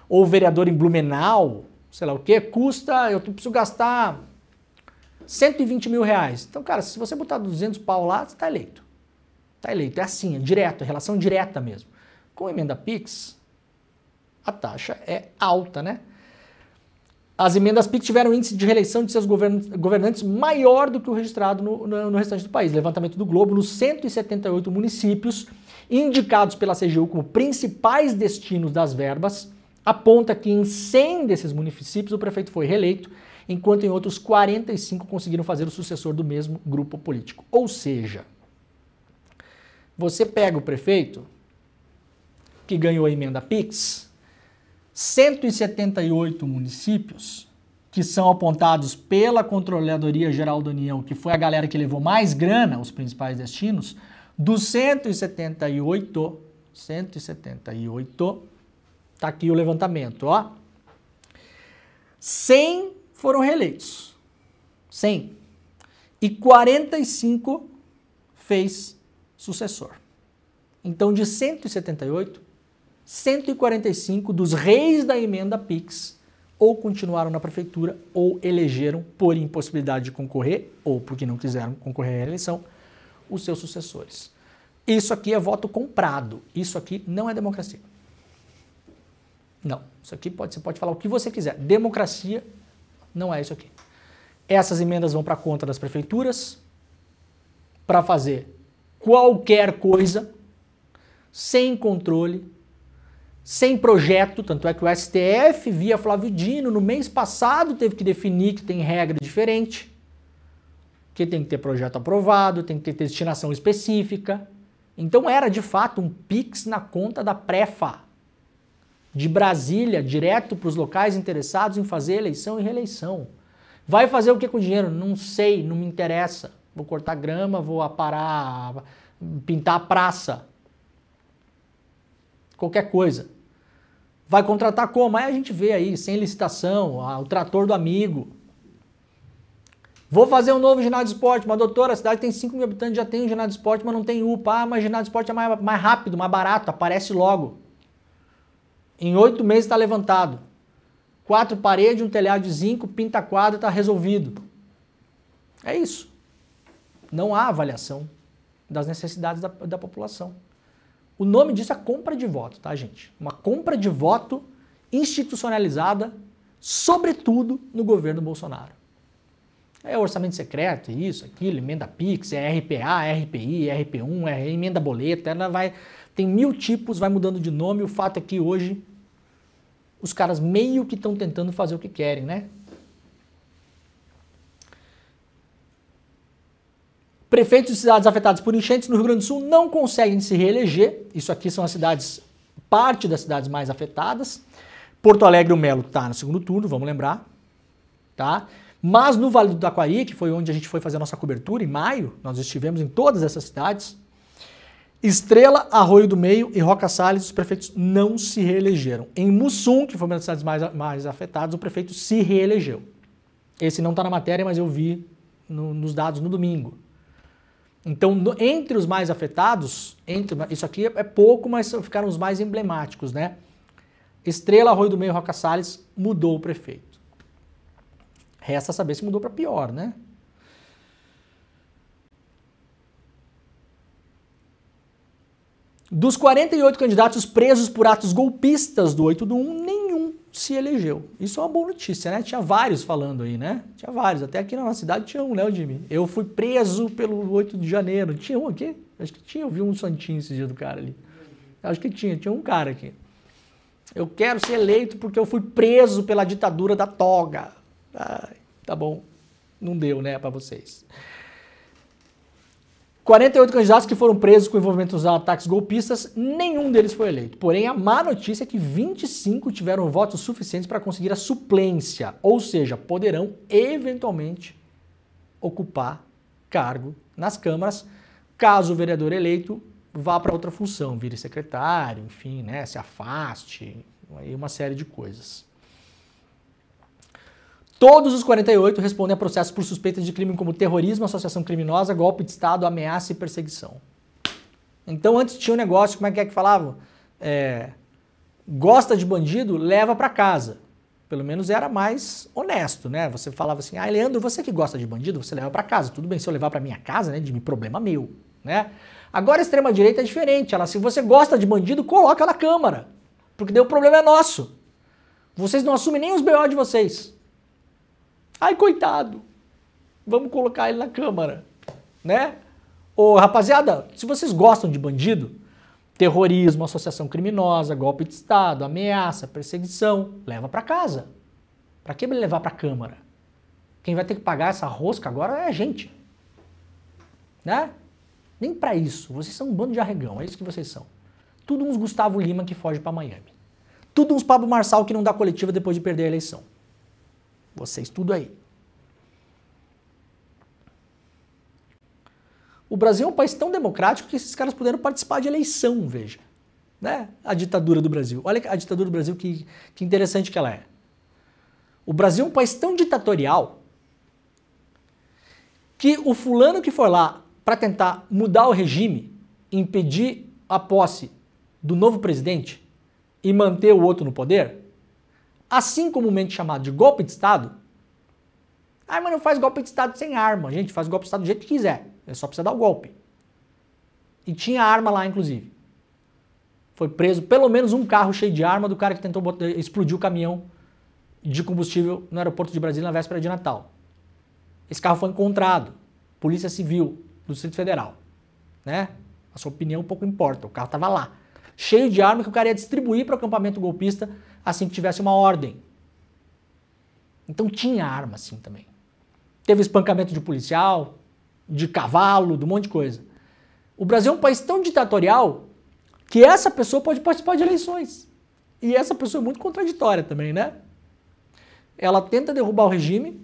ou vereador em Blumenau, sei lá o que, eu preciso gastar 120 mil reais. Então, cara, se você botar 200 pau lá, você está eleito. Está eleito, é assim, é direto, é relação direta mesmo. Com a emenda PIX, a taxa é alta, né? As emendas PIX tiveram um índice de reeleição de seus governantes maior do que o registrado no restante do país. Levantamento do Globo, nos 178 municípios indicados pela CGU como principais destinos das verbas, aponta que em 100 desses municípios o prefeito foi reeleito, enquanto em outros 45 conseguiram fazer o sucessor do mesmo grupo político. Ou seja, você pega o prefeito que ganhou a emenda PIX, 178 municípios, que são apontados pela Controladoria Geral da União, que foi a galera que levou mais grana, os principais destinos, dos 178, tá aqui o levantamento, ó, 100 foram reeleitos, 100, e 45 fez sucessor. Então, de 178, 145 dos reis da emenda PIX ou continuaram na prefeitura ou elegeram, por impossibilidade de concorrer ou porque não quiseram concorrer à eleição, os seus sucessores. Isso aqui é voto comprado. Isso aqui não é democracia. Não. Isso aqui você pode falar o que você quiser. Democracia não é isso aqui. Essas emendas vão para a conta das prefeituras para fazer qualquer coisa sem controle, sem projeto, tanto é que o STF, via Flávio Dino, no mês passado teve que definir que tem regra diferente, que tem que ter projeto aprovado, tem que ter destinação específica. Então era de fato um PIX na conta da Prefa, de Brasília, direto para os locais interessados em fazer eleição e reeleição. Vai fazer o que com o dinheiro? Não sei, não me interessa. Vou cortar grama, vou aparar, pintar a praça. Qualquer coisa. Vai contratar como? Aí a gente vê aí, sem licitação, o trator do amigo. Vou fazer um novo ginásio de esporte. Mas doutora, a cidade tem 5 mil habitantes, já tem um ginásio de esporte, mas não tem UPA. Mas ginásio de esporte é mais rápido, mais barato, aparece logo. Em 8 meses está levantado. 4 paredes, um telhado de zinco, pinta quadro, está resolvido. É isso. Não há avaliação das necessidades da população. O nome disso é compra de voto, tá, gente? Uma compra de voto institucionalizada, sobretudo no governo Bolsonaro. É orçamento secreto, isso, aquilo, emenda Pix, é RPA, RPI, RP1, é emenda boleta, ela vai, tem 1000 tipos, vai mudando de nome. O fato é que hoje os caras meio que estão tentando fazer o que querem, né? Prefeitos de cidades afetadas por enchentes no Rio Grande do Sul não conseguem se reeleger. Isso aqui são as cidades, parte das cidades mais afetadas. Porto Alegre, o Melo está no segundo turno, vamos lembrar. Tá? Mas no Vale do Taquari, que foi onde a gente foi fazer a nossa cobertura, em maio, nós estivemos em todas essas cidades. Estrela, Arroio do Meio e Roca Salles, os prefeitos não se reelegeram. Em Mussum, que foi uma das cidades mais afetadas, o prefeito se reelegeu. Esse não está na matéria, mas eu vi nos dados no domingo. Então, entre os mais afetados, isso aqui é pouco, mas ficaram os mais emblemáticos, né? Estrela, Arroio do Meio e Roca Salles mudou o prefeito. Resta saber se mudou para pior, né? Dos 48 candidatos presos por atos golpistas do 8 do 1, nenhum se elegeu. Isso é uma boa notícia, né? Tinha vários falando aí, né? Tinha vários. Até aqui na nossa cidade tinha um, né, Jimmy? Eu fui preso pelo 8 de janeiro. Tinha um aqui? Acho que tinha. Eu vi um santinho esse dia do cara ali. Acho que tinha um cara aqui. Eu quero ser eleito porque eu fui preso pela ditadura da toga. Ai, tá bom. Não deu, né, pra vocês. 48 candidatos que foram presos com envolvimento nos ataques golpistas, nenhum deles foi eleito. Porém, a má notícia é que 25 tiveram votos suficientes para conseguir a suplência, ou seja, poderão eventualmente ocupar cargo nas câmaras, caso o vereador eleito vá para outra função, vire secretário, enfim, né, se afaste, aí uma série de coisas. Todos os 48 respondem a processos por suspeita de crime como terrorismo, associação criminosa, golpe de Estado, ameaça e perseguição. Então antes tinha um negócio, como é que falavam? Gosta de bandido, leva para casa. Pelo menos era mais honesto, né? Você falava assim, Leandro, você que gosta de bandido, você leva para casa. Tudo bem, se eu levar para minha casa, né, de mim, problema meu, né? Agora a extrema-direita é diferente. Se você gosta de bandido, coloca na Câmara. Porque daí o problema é nosso. Vocês não assumem nem os BO de vocês. Ai, coitado, vamos colocar ele na Câmara, né? Ô, rapaziada, se vocês gostam de bandido, terrorismo, associação criminosa, golpe de Estado, ameaça, perseguição, leva para casa. Para que levar para a Câmara? Quem vai ter que pagar essa rosca agora é a gente, né? Nem para isso, vocês são um bando de arregão, é isso que vocês são. Tudo uns Gustavo Lima que foge para Miami. Tudo uns Pablo Marçal que não dá coletiva depois de perder a eleição. Vocês, tudo aí. O Brasil é um país tão democrático que esses caras puderam participar de eleição, veja. Né? A ditadura do Brasil. Olha a ditadura do Brasil, que interessante que ela é. O Brasil é um país tão ditatorial que o fulano que for lá para tentar mudar o regime, impedir a posse do novo presidente e manter o outro no poder, assim comumente chamado de golpe de Estado. Mas não faz golpe de Estado sem arma. Gente, faz golpe de Estado do jeito que quiser. É só precisar dar o golpe. E tinha arma lá, inclusive. Foi preso pelo menos um carro cheio de arma do cara que tentou explodir o caminhão de combustível no aeroporto de Brasília na véspera de Natal. Esse carro foi encontrado. Polícia Civil do Distrito Federal. Né? A sua opinião pouco importa. O carro estava lá. Cheio de arma que o cara ia distribuir para o acampamento golpista assim que tivesse uma ordem. Então tinha arma assim também. Teve espancamento de policial, de cavalo, de um monte de coisa. O Brasil é um país tão ditatorial que essa pessoa pode participar de eleições. E essa pessoa é muito contraditória também, né? Ela tenta derrubar o regime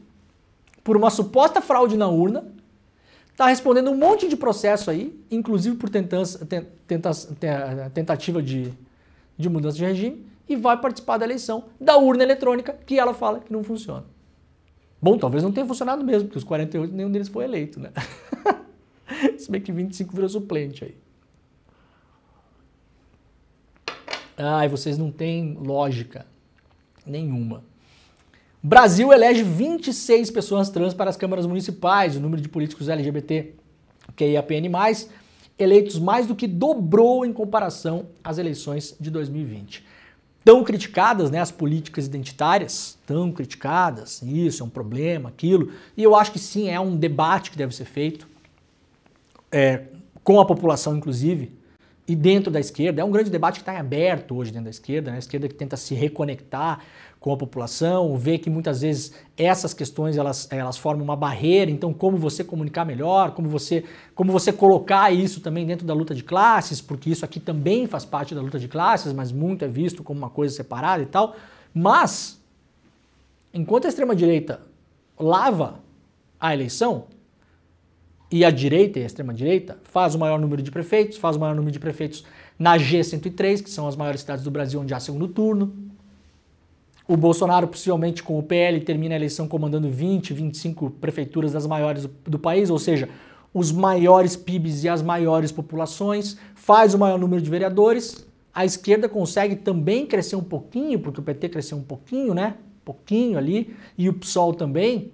por uma suposta fraude na urna, está respondendo um monte de processo aí, inclusive por tentativa de mudança de regime, e vai participar da eleição da urna eletrônica, que ela fala que não funciona. Bom, talvez não tenha funcionado mesmo, porque os 48 nenhum deles foi eleito, né? Se bem que 25 virou suplente aí. Ai, vocês não têm lógica nenhuma. Brasil elege 26 pessoas trans para as câmaras municipais. O número de políticos LGBT QIAPN+, eleitos mais do que dobrou em comparação às eleições de 2020. Tão criticadas, né, as políticas identitárias, tão criticadas, isso é um problema, aquilo, e eu acho que sim, é um debate que deve ser feito com a população, inclusive, e dentro da esquerda. É um grande debate que está em aberto hoje dentro da esquerda, né? A esquerda que tenta se reconectar com a população, vê que muitas vezes essas questões elas formam uma barreira, então como você comunicar melhor, como você colocar isso também dentro da luta de classes, porque isso aqui também faz parte da luta de classes, mas muito é visto como uma coisa separada e tal. Mas, enquanto a extrema-direita lava a eleição, e a direita e a extrema-direita faz o maior número de prefeitos, na G103, que são as maiores cidades do Brasil onde há segundo turno. O Bolsonaro, possivelmente com o PL, termina a eleição comandando 20, 25 prefeituras das maiores do país, ou seja, os maiores PIBs e as maiores populações, faz o maior número de vereadores. A esquerda consegue também crescer um pouquinho, porque o PT cresceu um pouquinho, né? Pouquinho ali, e o PSOL também,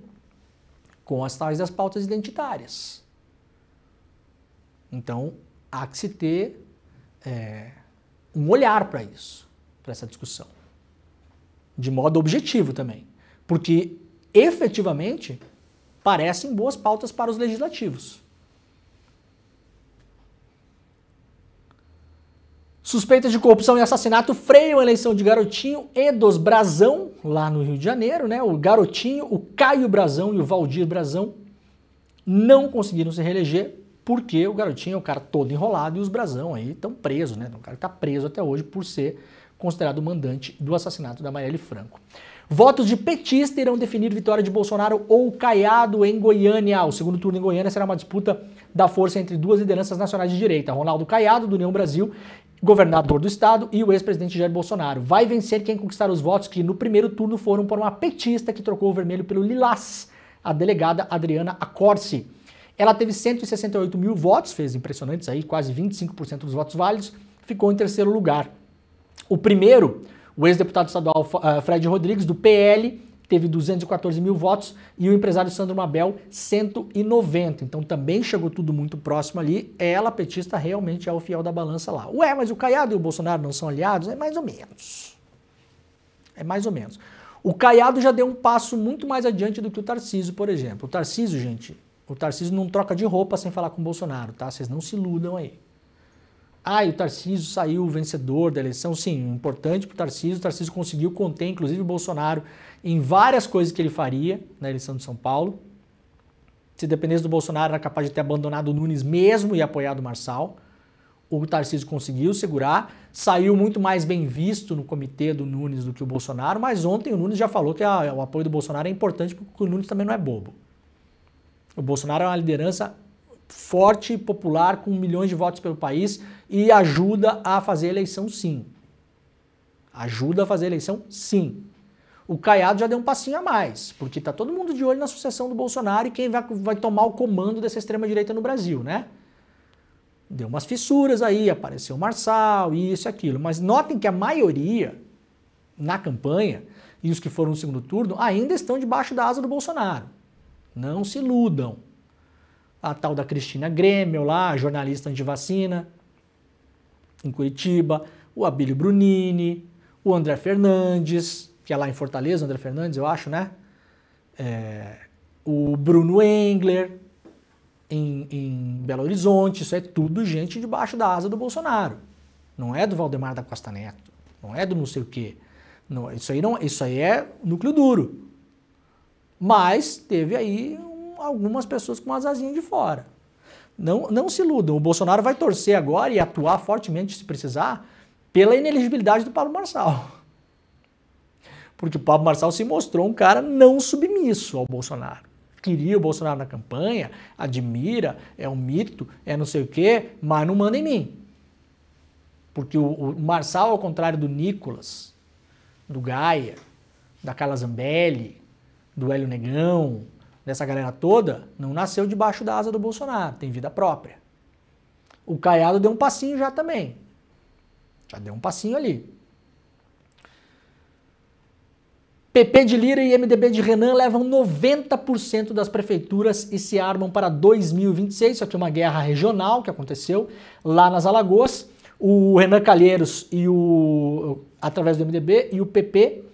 com as tais das pautas identitárias. Então, há que se ter um olhar para isso, para essa discussão. De modo objetivo também. Porque, efetivamente, parecem boas pautas para os legislativos. Suspeitas de corrupção e assassinato freiam a eleição de Garotinho e dos Brazão, lá no Rio de Janeiro, né? O Garotinho, o Caio Brazão e o Valdir Brazão não conseguiram se reeleger porque o Garotinho é o cara todo enrolado e os Brazão aí estão presos, né? O cara está preso até hoje por ser considerado o mandante do assassinato da Marielle Franco. Votos de petista irão definir vitória de Bolsonaro ou Caiado em Goiânia. O segundo turno em Goiânia será uma disputa da força entre duas lideranças nacionais de direita. Ronaldo Caiado, do União Brasil, governador do estado, e o ex-presidente Jair Bolsonaro. Vai vencer quem conquistar os votos que no primeiro turno foram para uma petista que trocou o vermelho pelo lilás, a delegada Adriana Accorsi. Ela teve 168 mil votos, fez impressionantes aí, quase 25% dos votos válidos, ficou em terceiro lugar. O primeiro, o ex-deputado estadual Fred Rodrigues, do PL, teve 214 mil votos, e o empresário Sandro Mabel, 190. Então também chegou tudo muito próximo ali. Ela, petista, realmente é o fiel da balança lá. Ué, mas o Caiado e o Bolsonaro não são aliados? É mais ou menos. É mais ou menos. O Caiado já deu um passo muito mais adiante do que o Tarcísio, por exemplo. O Tarcísio, gente, o Tarcísio não troca de roupa sem falar com o Bolsonaro, tá? Vocês não se iludam aí. Ah, e o Tarcísio saiu vencedor da eleição. Sim, importante para o Tarcísio conseguiu conter, inclusive, o Bolsonaro em várias coisas que ele faria na eleição de São Paulo. Se dependesse do Bolsonaro, era capaz de ter abandonado o Nunes mesmo e apoiado o Marçal. O Tarcísio conseguiu segurar, saiu muito mais bem visto no comitê do Nunes do que o Bolsonaro, mas ontem o Nunes já falou que o apoio do Bolsonaro é importante porque o Nunes também não é bobo. O Bolsonaro é uma liderança forte e popular, com milhões de votos pelo país, e ajuda a fazer eleição, sim. Ajuda a fazer eleição, sim. O Caiado já deu um passinho a mais, porque está todo mundo de olho na sucessão do Bolsonaro e quem vai tomar o comando dessa extrema-direita no Brasil, né? Deu umas fissuras aí, apareceu o Marçal, isso e aquilo. Mas notem que a maioria, na campanha, e os que foram no segundo turno, ainda estão debaixo da asa do Bolsonaro. Não se iludam. A tal da Cristina Grêmio lá, jornalista antivacina, em Curitiba, o Abílio Brunini, o André Fernandes, que é lá em Fortaleza, o André Fernandes, eu acho, né? O Bruno Engler, em Belo Horizonte, isso é tudo gente debaixo da asa do Bolsonaro. Não é do Valdemar da Costa Neto, não é do não sei o quê. Não, isso aí é núcleo duro. Mas teve aí algumas pessoas com umas asinhas de fora. Não se iludam. O Bolsonaro vai torcer agora e atuar fortemente, se precisar, pela inelegibilidade do Pablo Marçal. Porque o Pablo Marçal se mostrou um cara não submisso ao Bolsonaro. Queria o Bolsonaro na campanha, admira, é um mito, é não sei o quê, mas não manda em mim. Porque o Marçal, ao contrário do Nicolas, do Gaia, da Carla Zambelli, do Hélio Negão, dessa galera toda, não nasceu debaixo da asa do Bolsonaro, tem vida própria. O Caiado deu um passinho já também. Já deu um passinho ali. PP de Lira e MDB de Renan levam 90% das prefeituras e se armam para 2026. Isso aqui é uma guerra regional que aconteceu lá nas Alagoas. O Renan Calheiros, através do MDB, e o PP,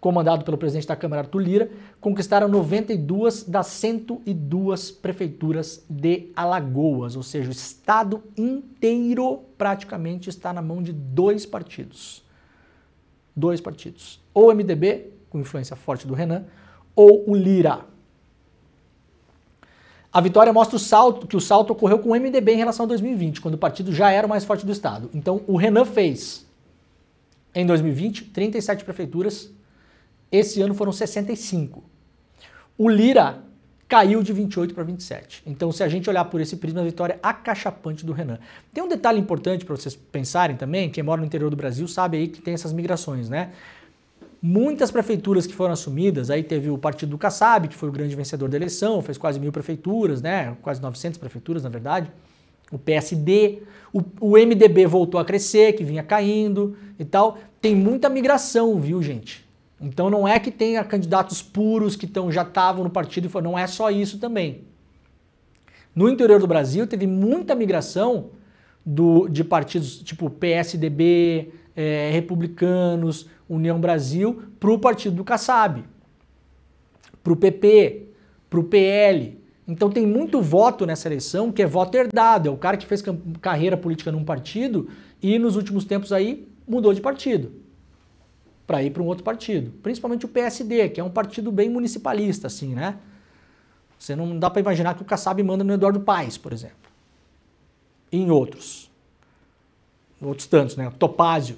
comandado pelo presidente da Câmara, Arthur Lira, conquistaram 92 das 102 prefeituras de Alagoas. Ou seja, o estado inteiro praticamente está na mão de 2 partidos. 2 partidos. Ou o MDB, com influência forte do Renan, ou o Lira. A vitória mostra que o salto ocorreu com o MDB em relação a 2020, quando o partido já era o mais forte do estado. Então, o Renan fez, em 2020, 37 prefeituras, esse ano foram 65. O Lira caiu de 28 para 27. Então, se a gente olhar por esse prisma, a vitória acachapante do Renan. Tem um detalhe importante para vocês pensarem também, quem mora no interior do Brasil sabe aí que tem essas migrações, né? Muitas prefeituras que foram assumidas, aí teve o partido do Kassab, que foi o grande vencedor da eleição, fez quase 1000 prefeituras, né? Quase 900 prefeituras, na verdade. O PSD, o MDB voltou a crescer, que vinha caindo e tal. Tem muita migração, viu, gente? Então não é que tenha candidatos puros que já estavam no partido, não é só isso também. No interior do Brasil teve muita migração de partidos tipo PSDB, republicanos, União Brasil, para o partido do Kassab, para o PP, para o PL. Então tem muito voto nessa eleição que é voto herdado, é o cara que fez carreira política num partido e nos últimos tempos aí mudou de partido para ir para um outro partido. Principalmente o PSD, que é um partido bem municipalista, assim, né? Você não dá para imaginar que o Kassab manda no Eduardo Paes, por exemplo. E em outros tantos, né? Topázio,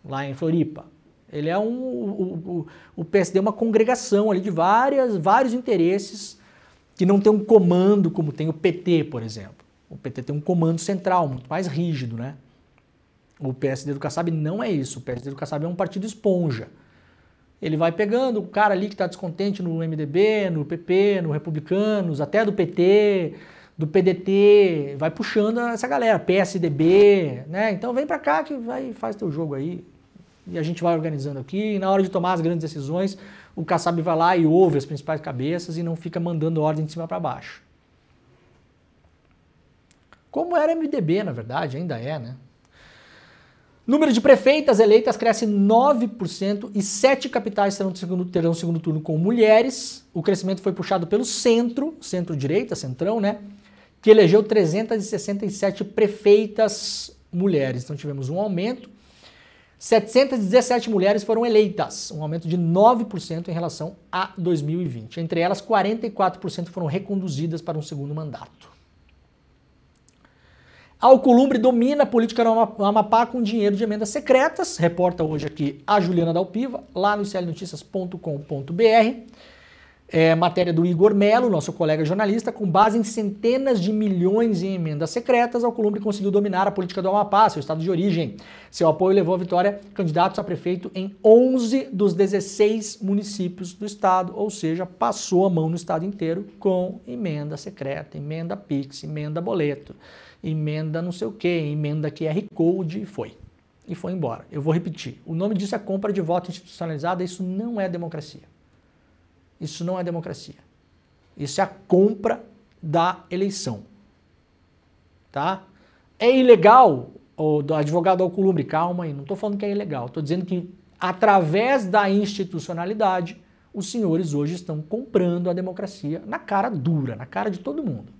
lá em Floripa. Ele é o PSD é uma congregação ali de vários interesses que não tem um comando como tem o PT, por exemplo. O PT tem um comando central, muito mais rígido, né? O PSD do Kassab não é isso. O PSD do Kassab é um partido esponja. Ele vai pegando o cara ali que está descontente no MDB, no PP, no Republicanos, até do PT, do PDT, vai puxando essa galera, PSDB, né? Então vem pra cá que faz teu jogo aí. E a gente vai organizando aqui, e na hora de tomar as grandes decisões, o Kassab vai lá e ouve as principais cabeças e não fica mandando ordem de cima para baixo. Como era MDB, na verdade, ainda é, né? Número de prefeitas eleitas cresce 9% e 7 capitais terão segundo turno com mulheres. O crescimento foi puxado pelo centro-direita, centrão, né? Que elegeu 367 prefeitas mulheres. Então tivemos um aumento. 717 mulheres foram eleitas, um aumento de 9% em relação a 2020. Entre elas, 44% foram reconduzidas para um segundo mandato. Alcolumbre domina a política no Amapá com dinheiro de emendas secretas, reporta hoje aqui a Juliana Dalpiva, lá no iclnoticias.com.br. Matéria do Igor Melo, nosso colega jornalista, com base em centenas de milhões em emendas secretas, Alcolumbre conseguiu dominar a política do Amapá, seu estado de origem. Seu apoio levou à vitória candidatos a prefeito em 11 dos 16 municípios do estado, ou seja, passou a mão no estado inteiro com emenda secreta, emenda Pix, emenda boleto, emenda não sei o que, emenda QR Code, e foi embora. Eu vou repetir, o nome disso é compra de voto institucionalizada, isso não é democracia. Isso não é democracia. Isso é a compra da eleição. Tá? É ilegal, o advogado Alcolumbre, calma aí, não estou falando que é ilegal, estou dizendo que através da institucionalidade, os senhores hoje estão comprando a democracia na cara dura, na cara de todo mundo.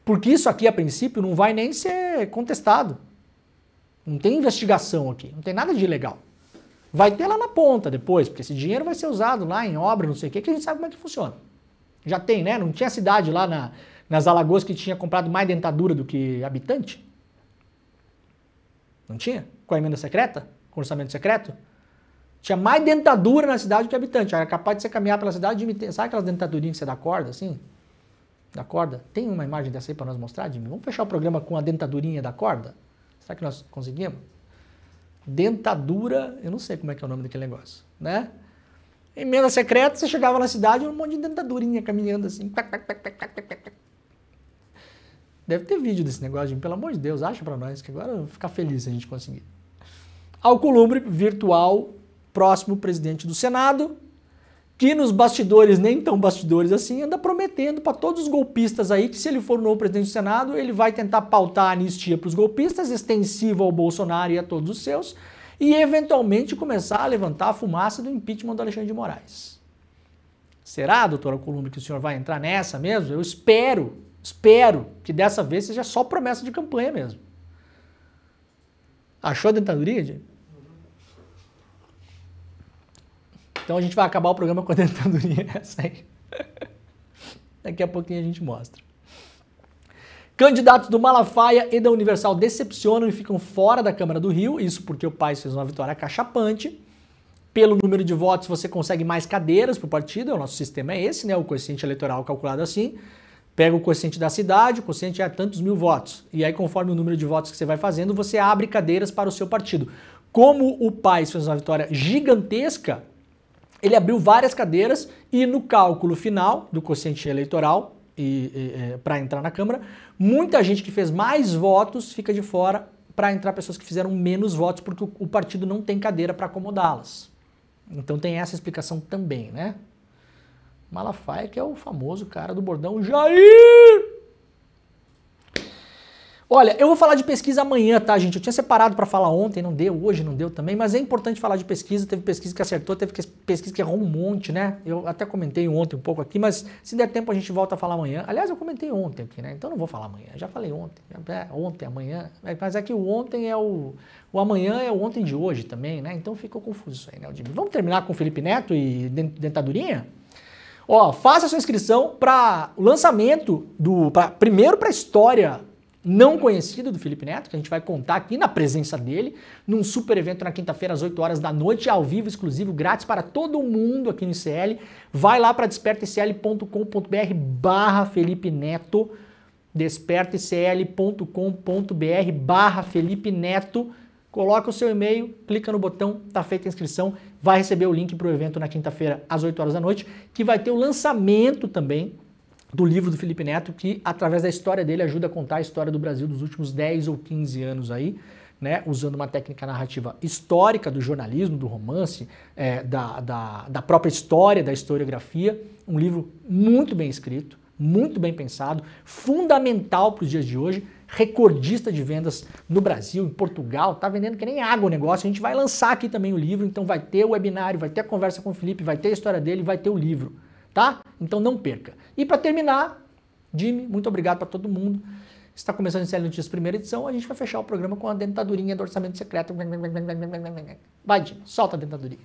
Porque isso aqui, a princípio, não vai nem ser contestado. Não tem investigação aqui, não tem nada de ilegal. Vai ter lá na ponta depois, porque esse dinheiro vai ser usado lá em obra, não sei o que a gente sabe como é que funciona. Já tem, né? Não tinha cidade lá nas Alagoas que tinha comprado mais dentadura do que habitante? Não tinha? Com a emenda secreta? Com orçamento secreto? Tinha mais dentadura na cidade do que habitante. Era capaz de você caminhar pela cidade e sabe aquelas dentadurinhas que você dá corda, assim? Da corda? Tem uma imagem dessa aí para nós mostrar, Jimmy? Vamos fechar o programa com a dentadurinha da corda? Será que nós conseguimos? Dentadura, eu não sei como é que é o nome daquele negócio, né? Emenda secreta, você chegava na cidade e um monte de dentadurinha caminhando assim. Deve ter vídeo desse negócio, pelo amor de Deus, acha pra nós, que agora eu vou ficar feliz se a gente conseguir. Alcolumbre, virtual, próximo presidente do Senado, que nos bastidores, nem tão bastidores assim, anda prometendo para todos os golpistas aí que se ele for o novo presidente do Senado, ele vai tentar pautar a anistia para os golpistas, extensiva ao Bolsonaro e a todos os seus, e eventualmente começar a levantar a fumaça do impeachment do Alexandre de Moraes. Será, doutor Alcolumbre, que o senhor vai entrar nessa mesmo? Eu espero que dessa vez seja só promessa de campanha mesmo. Achou a dentadurinha, gente? Então a gente vai acabar o programa com a dentadurinha essa aí. Daqui a pouquinho a gente mostra. Candidatos do Malafaia e da Universal decepcionam e ficam fora da Câmara do Rio, isso porque o Paes fez uma vitória cachapante. Pelo número de votos você consegue mais cadeiras para o partido, o nosso sistema é esse, né? O coeficiente eleitoral calculado assim. Pega o coeficiente da cidade, o coeficiente é tantos mil votos. E aí, conforme o número de votos que você vai fazendo, você abre cadeiras para o seu partido. Como o Paes fez uma vitória gigantesca, ele abriu várias cadeiras e no cálculo final do quociente eleitoral para entrar na Câmara, muita gente que fez mais votos fica de fora para entrar pessoas que fizeram menos votos porque o partido não tem cadeira para acomodá-las. Então tem essa explicação também, né? Malafaia, que é o famoso cara do bordão Jair! Olha, eu vou falar de pesquisa amanhã, tá, gente? Eu tinha separado para falar ontem, não deu, hoje não deu também, mas é importante falar de pesquisa. Teve pesquisa que acertou, teve pesquisa que errou um monte, né? Eu até comentei ontem um pouco aqui, mas se der tempo a gente volta a falar amanhã. Aliás, eu comentei ontem aqui, né? Então não vou falar amanhã, já falei ontem. Ontem, amanhã, mas é que o ontem é o amanhã é o ontem de hoje também, né? Então ficou confuso isso aí, né, Aldimir? Vamos terminar com o Felipe Neto e dentadurinha? Ó, faça a sua inscrição para o lançamento primeiro para a história não conhecida do Felipe Neto, que a gente vai contar aqui na presença dele, num super evento na quinta-feira às 8 horas da noite, ao vivo, exclusivo, grátis para todo mundo aqui no ICL. Vai lá para despertaicl.com.br/Felipe Neto, despertaicl.com.br/Felipe Neto. Coloca o seu e-mail, clica no botão, tá feita a inscrição, vai receber o link para o evento na quinta-feira às 8 horas da noite, que vai ter o lançamento também do livro do Felipe Neto, que através da história dele ajuda a contar a história do Brasil dos últimos 10 ou 15 anos aí, né, usando uma técnica narrativa histórica do jornalismo, do romance, da própria história, da historiografia. Um livro muito bem escrito, muito bem pensado, fundamental para os dias de hoje, recordista de vendas no Brasil, em Portugal, tá vendendo que nem água o negócio. A gente vai lançar aqui também o livro, então vai ter o webinário, vai ter a conversa com o Felipe, vai ter a história dele, vai ter o livro, tá? Então não perca. E para terminar, Jimmy, muito obrigado para todo mundo. Está começando a ICL Notícias primeira edição, a gente vai fechar o programa com a dentadurinha do orçamento secreto. Vai, Jimmy, solta a dentadurinha.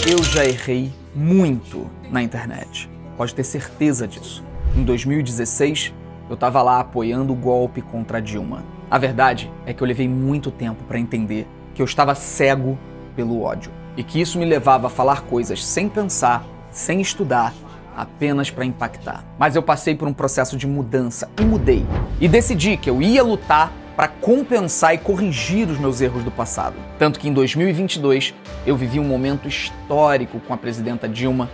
Eu já errei muito na internet, pode ter certeza disso. Em 2016, eu estava lá apoiando o golpe contra a Dilma. A verdade é que eu levei muito tempo para entender que eu estava cego pelo ódio e que isso me levava a falar coisas sem pensar, sem estudar, apenas para impactar. Mas eu passei por um processo de mudança e mudei. E decidi que eu ia lutar para compensar e corrigir os meus erros do passado. Tanto que em 2022 eu vivi um momento histórico com a presidenta Dilma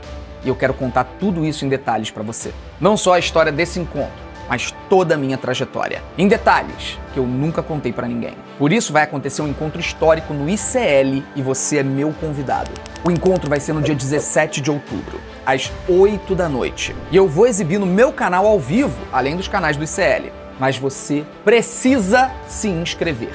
e eu quero contar tudo isso em detalhes para você. Não só a história desse encontro, mas toda a minha trajetória. Em detalhes que eu nunca contei para ninguém. Por isso vai acontecer um encontro histórico no ICL e você é meu convidado. O encontro vai ser no dia 17 de outubro, às 8 da noite. E eu vou exibir no meu canal ao vivo, além dos canais do ICL. Mas você precisa se inscrever.